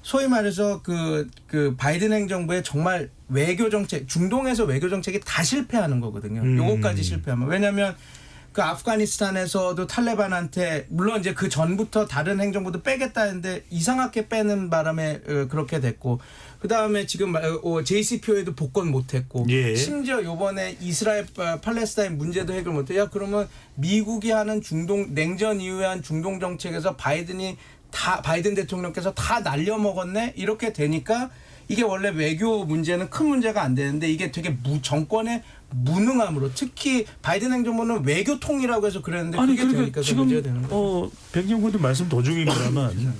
소위 말해서 그 바이든 행정부의 정말 외교 정책, 중동에서 외교 정책이 다 실패하는 거거든요. 요거까지 실패하면. 왜냐하면 그 아프가니스탄에서도 탈레반한테 물론 이제 그 전부터 다른 행정부도 빼겠다 했는데 이상하게 빼는 바람에 그렇게 됐고 그다음에 지금 JCPO에도 복권 못했고 예. 심지어 요번에 이스라엘 팔레스타인 문제도 해결 못해. 야 그러면 미국이 하는 중동 냉전 이후에 한 중동 정책에서 바이든 대통령께서 다 날려먹었네 이렇게 되니까 이게 원래 외교 문제는 큰 문제가 안 되는데 이게 되게 정권의 무능함으로 특히 바이든 행정부는 외교통이라고 해서 그랬는데 아니 그게 그러니까 되니까 지금 문제가 되는 거예요. 백영근님 말씀 도중입니다만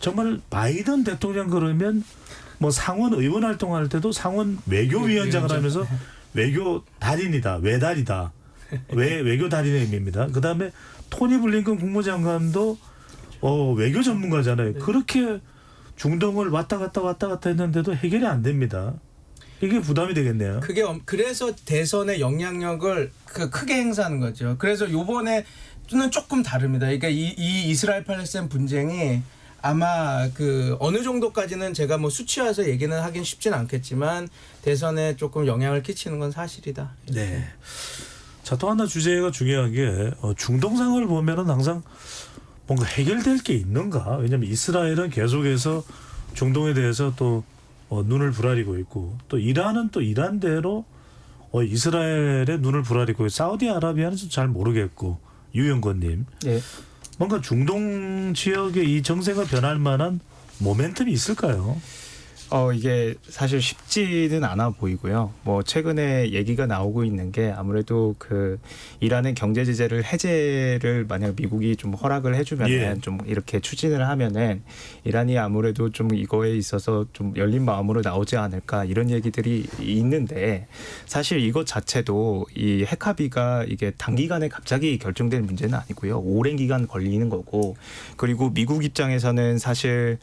정말 바이든 대통령 그러면 뭐 상원 의원 활동할 때도 상원 외교위원장을 하면서 외교 달인이다 외달이다 외교 달인의 의미입니다. 그다음에 토니 블링컨 국무장관도 외교 전문가잖아요. 그렇게 중동을 왔다 갔다 했는데도 해결이 안 됩니다. 이게 부담이 되겠네요. 그게 그래서 대선의 영향력을 크게 행사하는 거죠. 그래서 요번에는 조금 다릅니다. 그러니까 이 이스라엘 팔레스타인 분쟁이 아마 어느 정도까지는 제가 뭐 수치화해서 얘기는 하긴 쉽진 않겠지만 대선에 조금 영향을 끼치는 건 사실이다. 네. 자, 또 하나 주제가 중요한 게 중동 상황을 보면은 항상 뭔가 해결될 게 있는가? 왜냐하면 이스라엘은 계속해서 중동에 대해서 또 눈을 부라리고 있고 또 이란은 또 이란대로 이스라엘의 눈을 부라리고 있고 사우디아라비아는 좀 잘 모르겠고 유영건님 네. 뭔가 중동 지역의 이 정세가 변할 만한 모멘텀이 있을까요? 이게 사실 쉽지는 않아 보이고요. 뭐 최근에 얘기가 나오고 있는 게 아무래도 그 이란의 경제 제재를 해제를 만약 미국이 좀 허락을 해주면은 예. 좀 이렇게 추진을 하면은 이란이 아무래도 좀 이거에 있어서 좀 열린 마음으로 나오지 않을까 이런 얘기들이 있는데 사실 이것 자체도 이 핵 합의가 이게 단기간에 갑자기 결정된 문제는 아니고요. 오랜 기간 걸리는 거고 그리고 미국 입장에서는 사실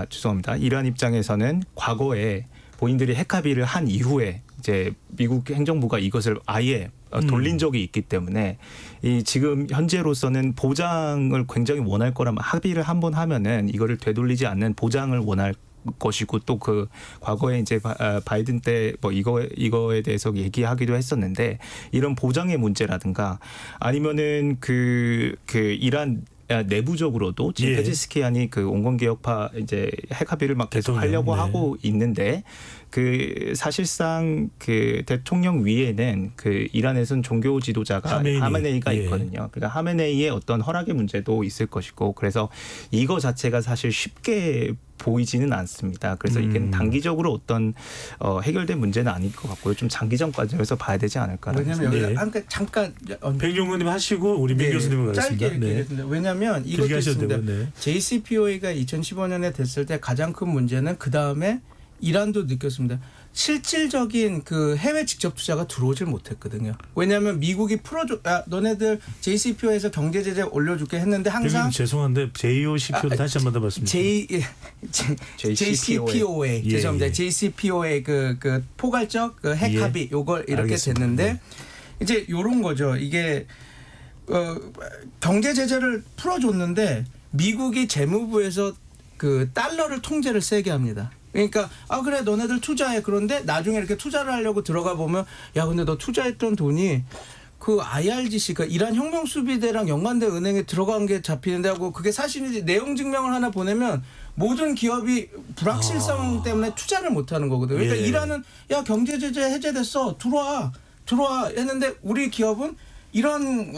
죄송합니다. 이란 입장에서는 과거에 본인들이 핵 합의를 한 이후에 이제 미국 행정부가 이것을 아예 돌린 적이 있기 때문에 이 지금 현재로서는 보장을 굉장히 원할 거라면 합의를 한번 하면은 이거를 되돌리지 않는 보장을 원할 것이고 또 그 과거에 이제 바이든 때 뭐 이거에 대해서 얘기하기도 했었는데 이런 보장의 문제라든가 아니면은 그 이란 내부적으로도 지금 페제스키안이 그 온건개혁파 이제 핵 합의를 막 계속 하려고 하고 있는데 그 사실상 그 대통령 위에는 그 이란에서는 종교 지도자가 하메네이가 있거든요. 그러니까 하메네이의 어떤 허락의 문제도 있을 것이고 그래서 이거 자체가 사실 쉽게 보이지는 않습니다. 그래서 이게 단기적으로 어떤 해결된 문제는 아닐 것 같고요. 좀 장기적 과정에서 봐야 되지 않을까라는 왜냐하면 여기 잠깐 백용근님 하시고 우리 민 교수님 짧게 가겠습니다. 얘기했는데 왜냐하면 이것도 있습니다. JCPOA가 2015년에 됐을 때 가장 큰 문제는 그 다음에 이란도 느꼈습니다. 실질적인 그 해외 직접 투자가 들어오질 못했거든요. 왜냐하면 미국이 너네들 JCPO에서 경제 제재 올려줄게 했는데 항상 죄송한데 JOCPO를 다시 한 번 더 말씀드립니다. JCPOA 예, 죄송합니다. 예. JCPOA 그 포괄적 그 핵 예. 합의 요걸 이렇게 알겠습니다. 됐는데 네. 이제 요런 거죠. 이게 경제 제재를 풀어줬는데 미국이 재무부에서 그 달러를 통제를 세게 합니다. 그러니까 그래 너네들 투자해. 그런데 나중에 이렇게 투자를 하려고 들어가 보면 야 근데 너 투자했던 돈이 그 IRGC 그 이란 혁명 수비대랑 연관된 은행에 들어간 게 잡히는데 하고 그게 사실인지 내용 증명을 하나 보내면 모든 기업이 불확실성 때문에 투자를 못 하는 거거든요. 그러니까 예. 이란은 야 경제 제재 해제됐어. 들어와 했는데 우리 기업은 이런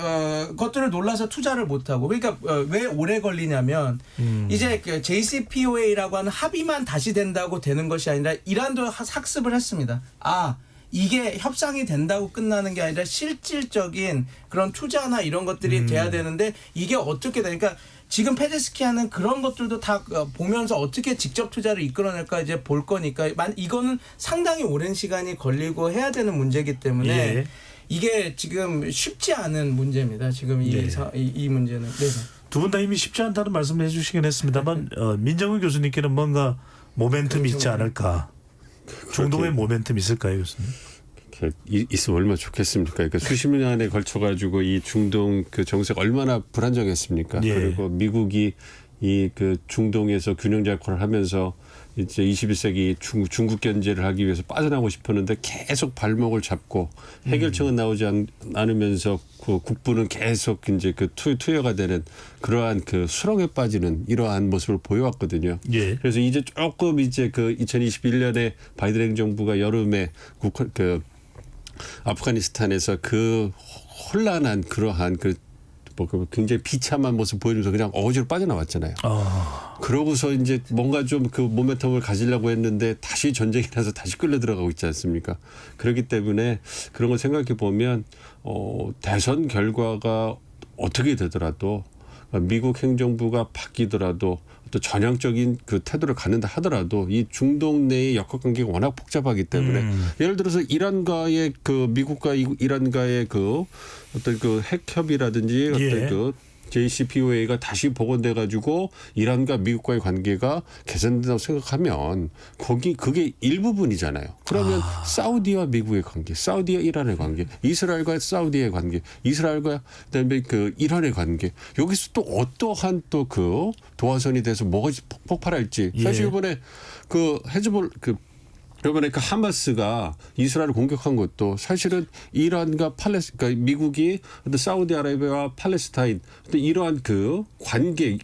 것들을 놀라서 투자를 못하고 그러니까 왜 오래 걸리냐면 이제 그 JCPOA라고 하는 합의만 다시 된다고 되는 것이 아니라 이란도 학습을 했습니다. 이게 협상이 된다고 끝나는 게 아니라 실질적인 그런 투자나 이런 것들이 돼야 되는데 이게 어떻게 되니까 지금 페제스키아는 그런 것들도 다 보면서 어떻게 직접 투자를 이끌어낼까 이제 볼 거니까 이거는 상당히 오랜 시간이 걸리고 해야 되는 문제이기 때문에 예. 이게 지금 쉽지 않은 문제입니다. 지금 이 문제는. 네. 두 분 다 이미 쉽지 않다는 말씀을 해주시긴 했습니다만 민정은 교수님께는 뭔가 모멘텀이 있지 않을까. 중동의 모멘텀 있을까요, 교수님? 있으면 얼마나 좋겠습니까? 그러니까 수십 년에 걸쳐가지고 이 중동 그 정세가 얼마나 불안정했습니까? 예. 그리고 미국이 이 그 중동에서 균형 작용을 하면서 이제 21세기 중국 견제를 하기 위해서 빠져나오고 싶었는데 계속 발목을 잡고 해결책은 나오지 않으면서 그 국부는 계속 이제 그 투여가 되는 그러한 그 수렁에 빠지는 이러한 모습을 보여왔거든요. 예. 그래서 이제 조금 이제 그 2021년에 바이든 행정부가 여름에 그 아프가니스탄에서 그 혼란한 그러한 굉장히 비참한 모습 보여주면서 그냥 어거지로 빠져나왔잖아요. 그러고서 이제 뭔가 좀 그 모멘텀을 가지려고 했는데 다시 전쟁이 나서 다시 끌려 들어가고 있지 않습니까? 그렇기 때문에 그런 걸 생각해 보면 대선 결과가 어떻게 되더라도 미국 행정부가 바뀌더라도 또 전향적인 그 태도를 갖는다 하더라도 이 중동 내의 역학관계가 워낙 복잡하기 때문에 예를 들어서 이란과의 그 미국과 이란과의 그 어떤 그 핵협의라든지 어떤 예. 그 JCPOA가 다시 복원돼 가지고 이란과 미국과의 관계가 개선된다고 생각하면 그게 일부분이잖아요. 그러면 사우디와 미국의 관계, 사우디와 이란의 관계, 이스라엘과 사우디의 관계, 이스라엘과 그다음에 그 이란의 관계 여기서 또 어떠한 또 그 도화선이 돼서 뭐가 폭발할지 사실 이번에 그 이번에 그 하마스가 이스라엘을 공격한 것도 사실은 이란과 그러니까 미국이 어떤 사우디아라비아와 팔레스타인 이러한 그 관계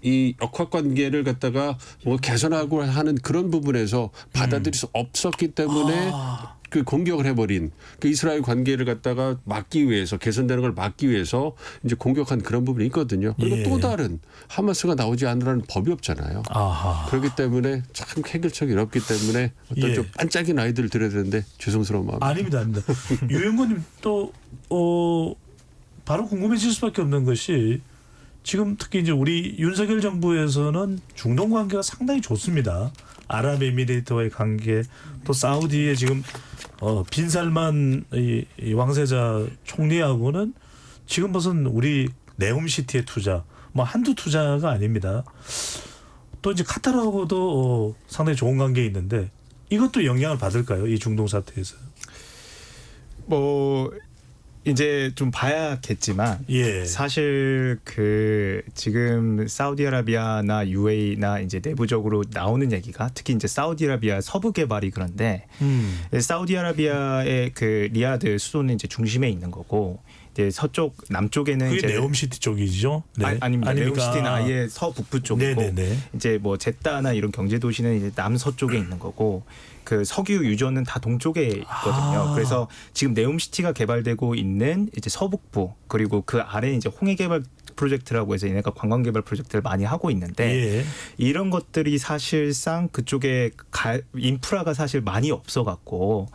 이 역학관계를 갖다가 뭐 개선하고 하는 그런 부분에서 받아들일 수 없었기 때문에 그 공격을 해버린 그 이스라엘 관계를 갖다가 막기 위해서 개선되는 걸 막기 위해서 이제 공격한 그런 부분이 있거든요. 그리고 예. 또 다른 하마스가 나오지 않으라는 법이 없잖아요. 그렇기 때문에 참 해결책이 어렵기 때문에 어떤 예. 좀 반짝이는 아이디어를 드려야 되는데 죄송스러운 마음. 아닙니다. 유 연구님 또 바로 궁금해질 수밖에 없는 것이 지금 특히 이제 우리 윤석열 정부에서는 중동 관계가 상당히 좋습니다. 아랍에미레이트와의 관계 또 사우디의 지금 빈살만 이 왕세자 총리하고는 지금 무슨 우리 네옴시티의 투자 뭐 한두 투자가 아닙니다. 또 이제 카타르하고도 상당히 좋은 관계 있는데 이것도 영향을 받을까요? 이 중동 사태에서? 뭐 이제 좀 봐야겠지만 예. 사실 그 지금 사우디아라비아나 UAE나 이제 내부적으로 나오는 얘기가 특히 이제 사우디아라비아 서부 개발이 그런데 사우디아라비아의 그 리야드 수도는 이제 중심에 있는 거고 이제 서쪽 남쪽에는 그게 이제 네옴시티 쪽이죠? 네. 아닙니다. 네옴시티는 아예 서북부 쪽이고 네네네. 이제 뭐 제타나 이런 경제 도시는 이제 남서쪽에 있는 거고 그 석유 유전은 다 동쪽에 있거든요. 그래서 지금 네옴시티가 개발되고 있는 이제 서북부 그리고 그 아래 이제 홍해 개발 프로젝트라고 해서 얘네가 관광 개발 프로젝트를 많이 하고 있는데 예. 이런 것들이 사실상 그쪽에 인프라가 사실 많이 없어 갖고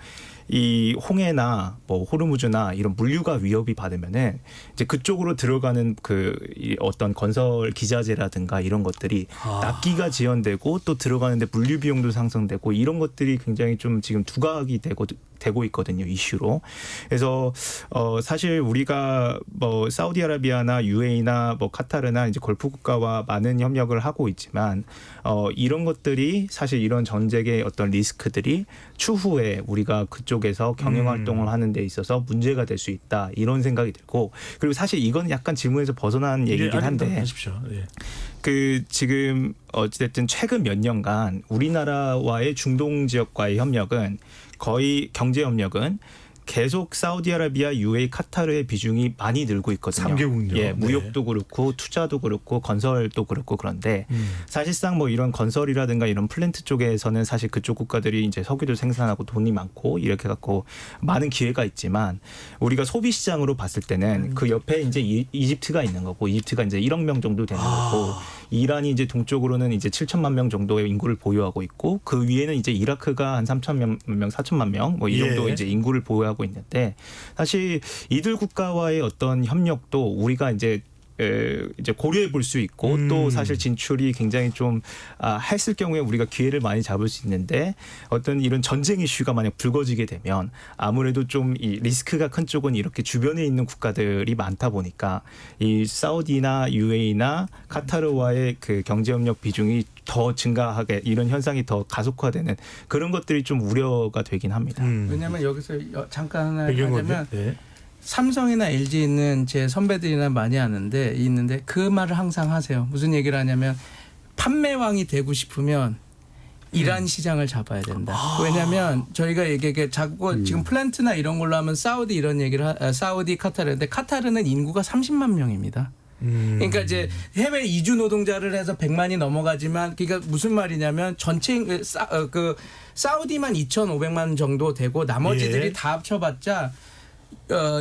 이 홍해나 뭐 호르무즈나 이런 물류가 위협이 받으면은 이제 그쪽으로 들어가는 이 어떤 건설 기자재라든가 이런 것들이 납기가 지연되고 또 들어가는데 물류 비용도 상승되고 이런 것들이 굉장히 좀 지금 두각이 되고 있거든요, 이슈로. 그래서 사실 우리가 뭐 사우디아라비아나 UAE나 뭐 카타르나 이제 걸프 국가와 많은 협력을 하고 있지만 이런 것들이 사실 이런 전쟁의 어떤 리스크들이 추후에 우리가 그쪽에서 경영 활동을 하는 데 있어서 문제가 될 수 있다 이런 생각이 들고 그리고 사실 이건 약간 질문에서 벗어난 얘기긴 한데 예. 지금 어찌됐든 최근 몇 년간 우리나라와의 중동 지역과의 협력은 거의 경제 협력은 계속 사우디아라비아, UAE, 카타르의 비중이 많이 늘고 있거든요. 3개국요. 예, 무역도 그렇고 투자도 그렇고 건설도 그렇고 그런데 사실상 뭐 이런 건설이라든가 이런 플랜트 쪽에서는 사실 그쪽 국가들이 이제 석유도 생산하고 돈이 많고 이렇게 갖고 많은 기회가 있지만 우리가 소비 시장으로 봤을 때는 그 옆에 이제 이집트가 있는 거고 이집트가 이제 1억 명 정도 되는 거고 이란이 이제 동쪽으로는 이제 7천만 명 정도의 인구를 보유하고 있고 그 위에는 이제 이라크가 한 3천만 명, 4천만 명 뭐 이 정도 이제 인구를 보유하고 있는데 사실 이들 국가와의 어떤 협력도 우리가 이제 고려해 볼 수 있고 또 사실 진출이 굉장히 좀 했을 경우에 우리가 기회를 많이 잡을 수 있는데 어떤 이런 전쟁 이슈가 만약 불거지게 되면 아무래도 좀 이 리스크가 큰 쪽은 이렇게 주변에 있는 국가들이 많다 보니까 이 사우디나 UAE나 카타르와의 그 경제 협력 비중이 더 증가하게 이런 현상이 더 가속화되는 그런 것들이 좀 우려가 되긴 합니다. 왜냐하면 여기서 잠깐 하나 배경은 하자면 네. 삼성이나 LG는 제 선배들이나 많이 있는데 그 말을 항상 하세요. 무슨 얘기를 하냐면 판매왕이 되고 싶으면 이란 시장을 잡아야 된다. 왜냐하면 저희가 얘기하게 자꾸 지금 플랜트나 이런 걸로 하면 사우디 이런 얘기를 사우디 카타르인데 카타르는 인구가 30만 명입니다. 그러니까 이제 해외 이주 노동자를 해서 100만이 넘어가지만 그러니까 무슨 말이냐면 전체 사우디만 2,500만 정도 되고 나머지들이 다 합쳐봤자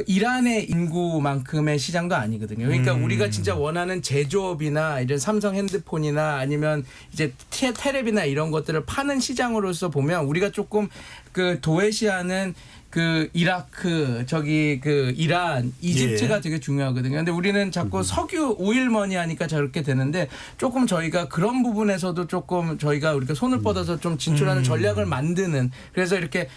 이란의 인구만큼의 시장도 아니거든요. 그러니까 우리가 진짜 원하는 제조업이나 이런 삼성 핸드폰이나 아니면 이제 테레비나 이런 것들을 파는 시장으로서 보면 우리가 조금 그 도외시하는 그 이라크 이란 이집트가 되게 중요하거든요. 근데 우리는 자꾸 석유 오일머니 하니까 저렇게 되는데 조금 저희가 그런 부분에서도 조금 저희가 우리가 손을 뻗어서 좀 진출하는 전략을 만드는 그래서 이렇게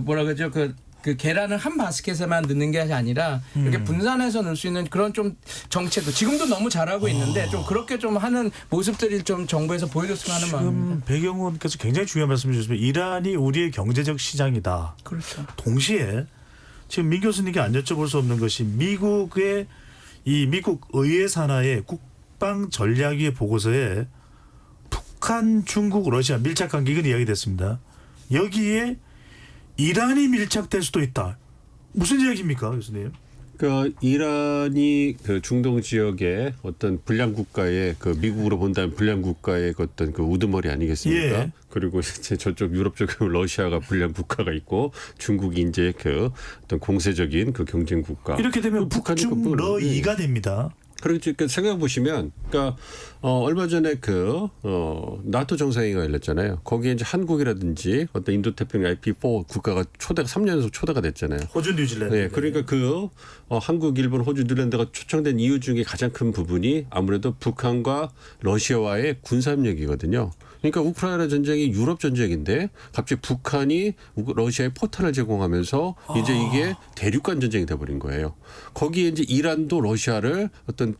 뭐라 그러죠 그 계란을 한 바스켓에만 넣는 게 아니라 이렇게 분산해서 넣을 수 있는 그런 좀 정책도 지금도 너무 잘하고 있는데 좀 그렇게 좀 하는 모습들이 좀 정부에서 보여줬으면 하는 마음입니다. 지금 배경원께서 굉장히 중요한 말씀 주셨습니다. 이란이 우리의 경제적 시장이다. 그렇죠. 동시에 지금 민 교수님께 안 여쭤볼 수 없는 것이 미국의 이 미국 의회 산하의 국방 전략위의 보고서에 북한, 중국, 러시아 밀착 관계 이건 이야기됐습니다. 여기에 이란이 밀착될 수도 있다. 무슨 이야기입니까, 교수님? 그러니까 이란이 그 중동 지역의 어떤 불량 국가의 그 미국으로 본다면 불량 국가의 어떤 그 우두머리 아니겠습니까? 예. 그리고 이제 저쪽 유럽 쪽에 러시아가 불량 국가가 있고 중국이 이제 그 어떤 공세적인 그 경쟁 국가. 이렇게 되면 북중 러이가 됩니다. 그러니까 생각해 보시면, 그러니까 얼마 전에 나토 정상회의가 열렸잖아요. 거기에 이제 한국이라든지 어떤 인도태평양 IP4 국가가 3년 연속 초대가 됐잖아요. 호주, 뉴질랜드. 네, 그러니까 한국, 일본, 호주, 뉴질랜드가 초청된 이유 중에 가장 큰 부분이 아무래도 북한과 러시아와의 군사협력이거든요. 그러니까 우크라이나 전쟁이 유럽 전쟁인데 갑자기 북한이 러시아에 포탄을 제공하면서 이제 이게 대륙간 전쟁이 돼버린 거예요. 거기에 이제 이란도 러시아를 어떤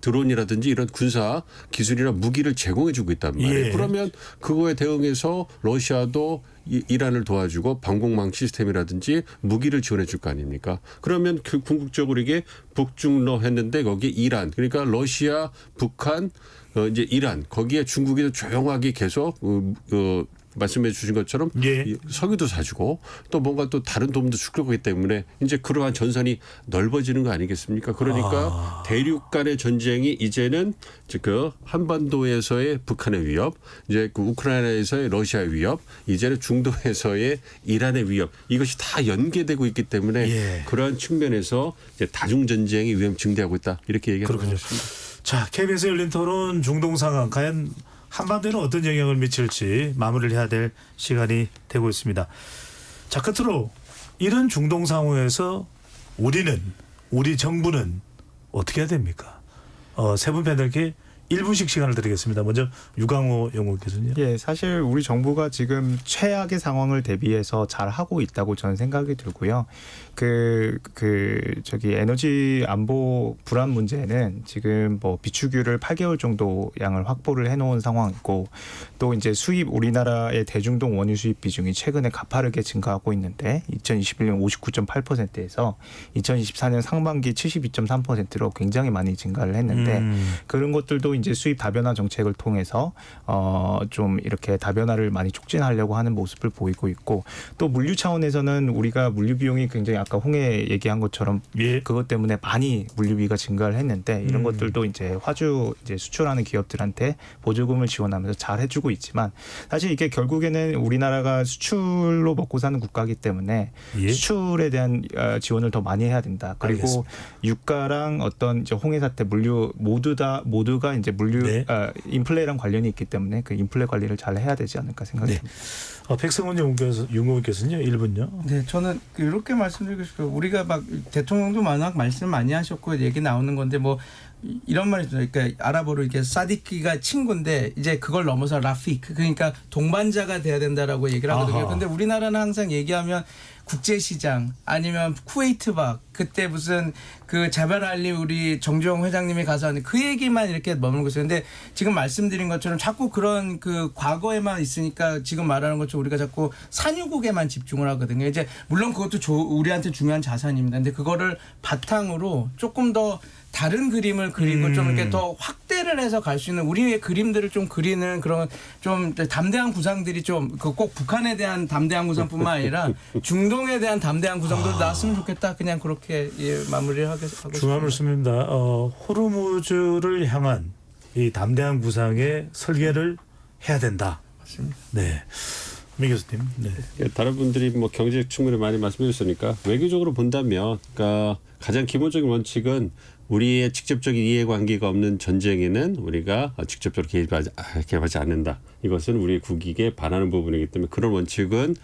드론이라든지 이런 군사 기술이나 무기를 제공해주고 있단 말이에요. 예. 그러면 그거에 대응해서 러시아도 이란을 도와주고 방공망 시스템이라든지 무기를 지원해줄 거 아닙니까? 그러면 그 궁극적으로 이게 북중러 했는데 거기에 이란, 그러니까 러시아, 북한, 이제 이란, 거기에 중국이 조용하게 계속 말씀해 주신 것처럼 예. 이 석유도 사주고 또 뭔가 또 다른 도움도 주려고 하기 때문에 이제 그러한 전선이 넓어지는 거 아니겠습니까? 그러니까 대륙 간의 전쟁이 이제는 이제 그 한반도에서의 북한의 위협, 이제 그 우크라이나에서의 러시아의 위협, 이제는 중동에서의 이란의 위협, 이것이 다 연계되고 있기 때문에 예. 그러한 측면에서 이제 다중 전쟁의 위험 증대하고 있다 이렇게 얘기하는 그렇군요. 것입니다. 자, KBS 열린 토론 중동 상황 과연 한반도에는 어떤 영향을 미칠지 마무리를 해야 될 시간이 되고 있습니다. 자, 끝으로 이런 중동 상황에서 우리 정부는 어떻게 해야 됩니까? 세 분 패널께 1분씩 시간을 드리겠습니다. 먼저 유강호 연구원께서는요. 예, 사실 우리 정부가 지금 최악의 상황을 대비해서 잘 하고 있다고 저는 생각이 들고요. 저기 에너지 안보 불안 문제는 지금 뭐 비축유를 8개월 정도 양을 확보를 해놓은 상황이고 또 이제 수입 우리나라의 대중동 원유 수입 비중이 최근에 가파르게 증가하고 있는데 2021년 59.8%에서 2024년 상반기 72.3%로 굉장히 많이 증가를 했는데 그런 것들도 이제 수입 다변화 정책을 통해서 좀 이렇게 다변화를 많이 촉진하려고 하는 모습을 보이고 있고 또 물류 차원에서는 우리가 물류 비용이 굉장히 아까 홍해 얘기한 것처럼 예. 그것 때문에 많이 물류비가 증가를 했는데 이런 것들도 이제 화주 이제 수출하는 기업들한테 보조금을 지원하면서 잘 해주고 있지만 사실 이게 결국에는 우리나라가 수출로 먹고 사는 국가이기 때문에 예. 수출에 대한 지원을 더 많이 해야 된다. 그리고 알겠습니다. 유가랑 어떤 이제 홍해 사태 물류 모두가 이제 물류 네. 인플레랑 관련이 있기 때문에 그 인플레 관리를 잘 해야 되지 않을까 생각합니다. 백승원 연구원께서는요. 1분요. 네, 저는 이렇게 말씀드리고 싶어요. 우리가 막 대통령도 워낙 말씀 많이 하셨고 얘기 나오는 건데 뭐 이런 말이 있어요. 그러니까 아랍어로 이렇게 사디키가 친구인데 이제 그걸 넘어서 라피크 그러니까 동반자가 돼야 된다라고 얘기를 하거든요. 그런데 우리나라는 항상 얘기하면 국제시장 아니면 쿠웨이트박 그때 무슨 그 자발알리 우리 정주영 회장님이 가서 하는 그 얘기만 이렇게 머물고 있어요. 근데 지금 말씀드린 것처럼 자꾸 그런 그 과거에만 있으니까 지금 말하는 것처럼 우리가 자꾸 산유국에만 집중을 하거든요. 이제 물론 그것도 우리한테 중요한 자산입니다. 근데 그거를 바탕으로 조금 더 다른 그림을 그리고 좀 이렇게 더 확대를 해서 갈 수 있는 우리의 그림들을 좀 그리는 그런 좀 담대한 구상들이 좀 꼭 북한에 대한 담대한 구상뿐만 아니라 중동에 대한 담대한 구상들도 나왔으면 좋겠다. 그냥 그렇게 마무리를 하고 싶습니다. 중요한 말씀입니다. 호르무즈를 향한 이 담대한 구상의 설계를 해야 된다. 맞습니다. 네. 민 교수님. 네. 다른 분들이 뭐 경제적 측면을 많이 말씀해 주셨으니까 외교적으로 본다면 그러니까 가장 기본적인 원칙은 우리의 직접적인 이해관계가 없는 전쟁에는 우리가 직접적으로 개입하지 않는다. 이것은 우리 국익에 반하는 부분이기 때문에 그런 원칙은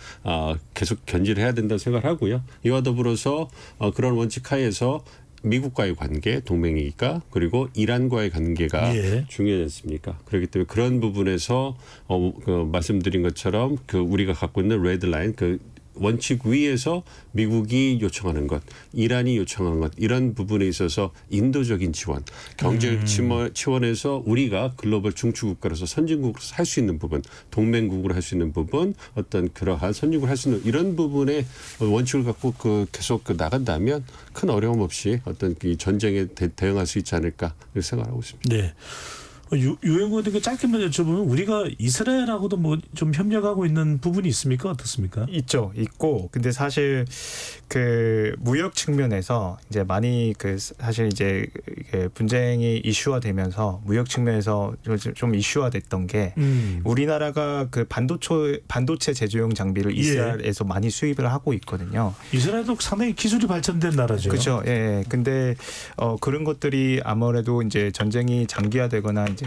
계속 견지를 해야 된다고 생각을 하고요. 이와 더불어서 그런 원칙 하에서 미국과의 관계, 동맹이니까 그리고 이란과의 관계가 예. 중요하지 않습니까? 그렇기 때문에 그런 부분에서 말씀드린 것처럼 그 우리가 갖고 있는 레드라인 그 원칙 위에서 미국이 요청하는 것, 이란이 요청하는 것 이런 부분에 있어서 인도적인 지원, 경제적 지원에서 우리가 글로벌 중추국가로서 선진국으로서 할 수 있는 부분, 동맹국으로 할 수 있는 부분, 어떤 그러한 선진국을 할 수 있는 이런 부분에 원칙을 갖고 계속 나간다면 큰 어려움 없이 어떤 이 전쟁에 대응할 수 있지 않을까 이렇게 생각하고 있습니다. 네. 유엔군에게 짧게만 여쭤보면 우리가 이스라엘하고도 뭐 좀 협력하고 있는 부분이 있습니까? 어떻습니까? 있고 근데 사실 그 무역 측면에서 이제 많이 그 사실 이제 분쟁이 이슈화되면서 무역 측면에서 좀 이슈화됐던 게 우리나라가 그 반도체 제조용 장비를 이스라엘에서 많이 수입을 하고 있거든요. 이스라엘도 상당히 기술이 발전된 나라죠. 그렇죠. 예. 근데 그런 것들이 아무래도 이제 전쟁이 장기화되거나 이제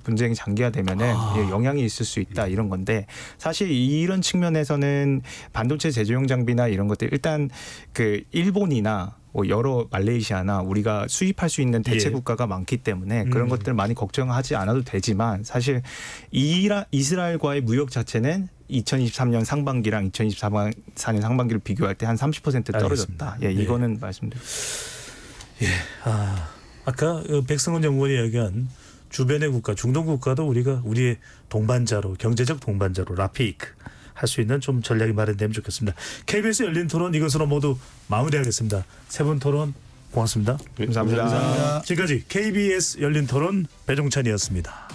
분쟁이 장기화되면은 영향이 있을 수 있다 이런 건데 사실 이런 측면에서는 반도체 제조용 장비나 이런 것들 일단 그 일본이나 여러 말레이시아나 우리가 수입할 수 있는 대체 국가가 많기 때문에 그런 것들 많이 걱정하지 않아도 되지만 사실 이스라엘과의 무역 자체는 2023년 상반기랑 2024년 상반기를 비교할 때 한 30% 떨어졌다. 예, 이거는 말씀드립니다. 예. 아까 백승원 연구원이 이야기한 주변의 국가, 중동 국가도 우리의 동반자로, 경제적 동반자로 라피크 할 수 있는 좀 전략이 마련되면 좋겠습니다. KBS 열린 토론 이것으로 모두 마무리하겠습니다. 세 분 토론 고맙습니다. 감사합니다. 지금까지 KBS 열린 토론 배종찬이었습니다.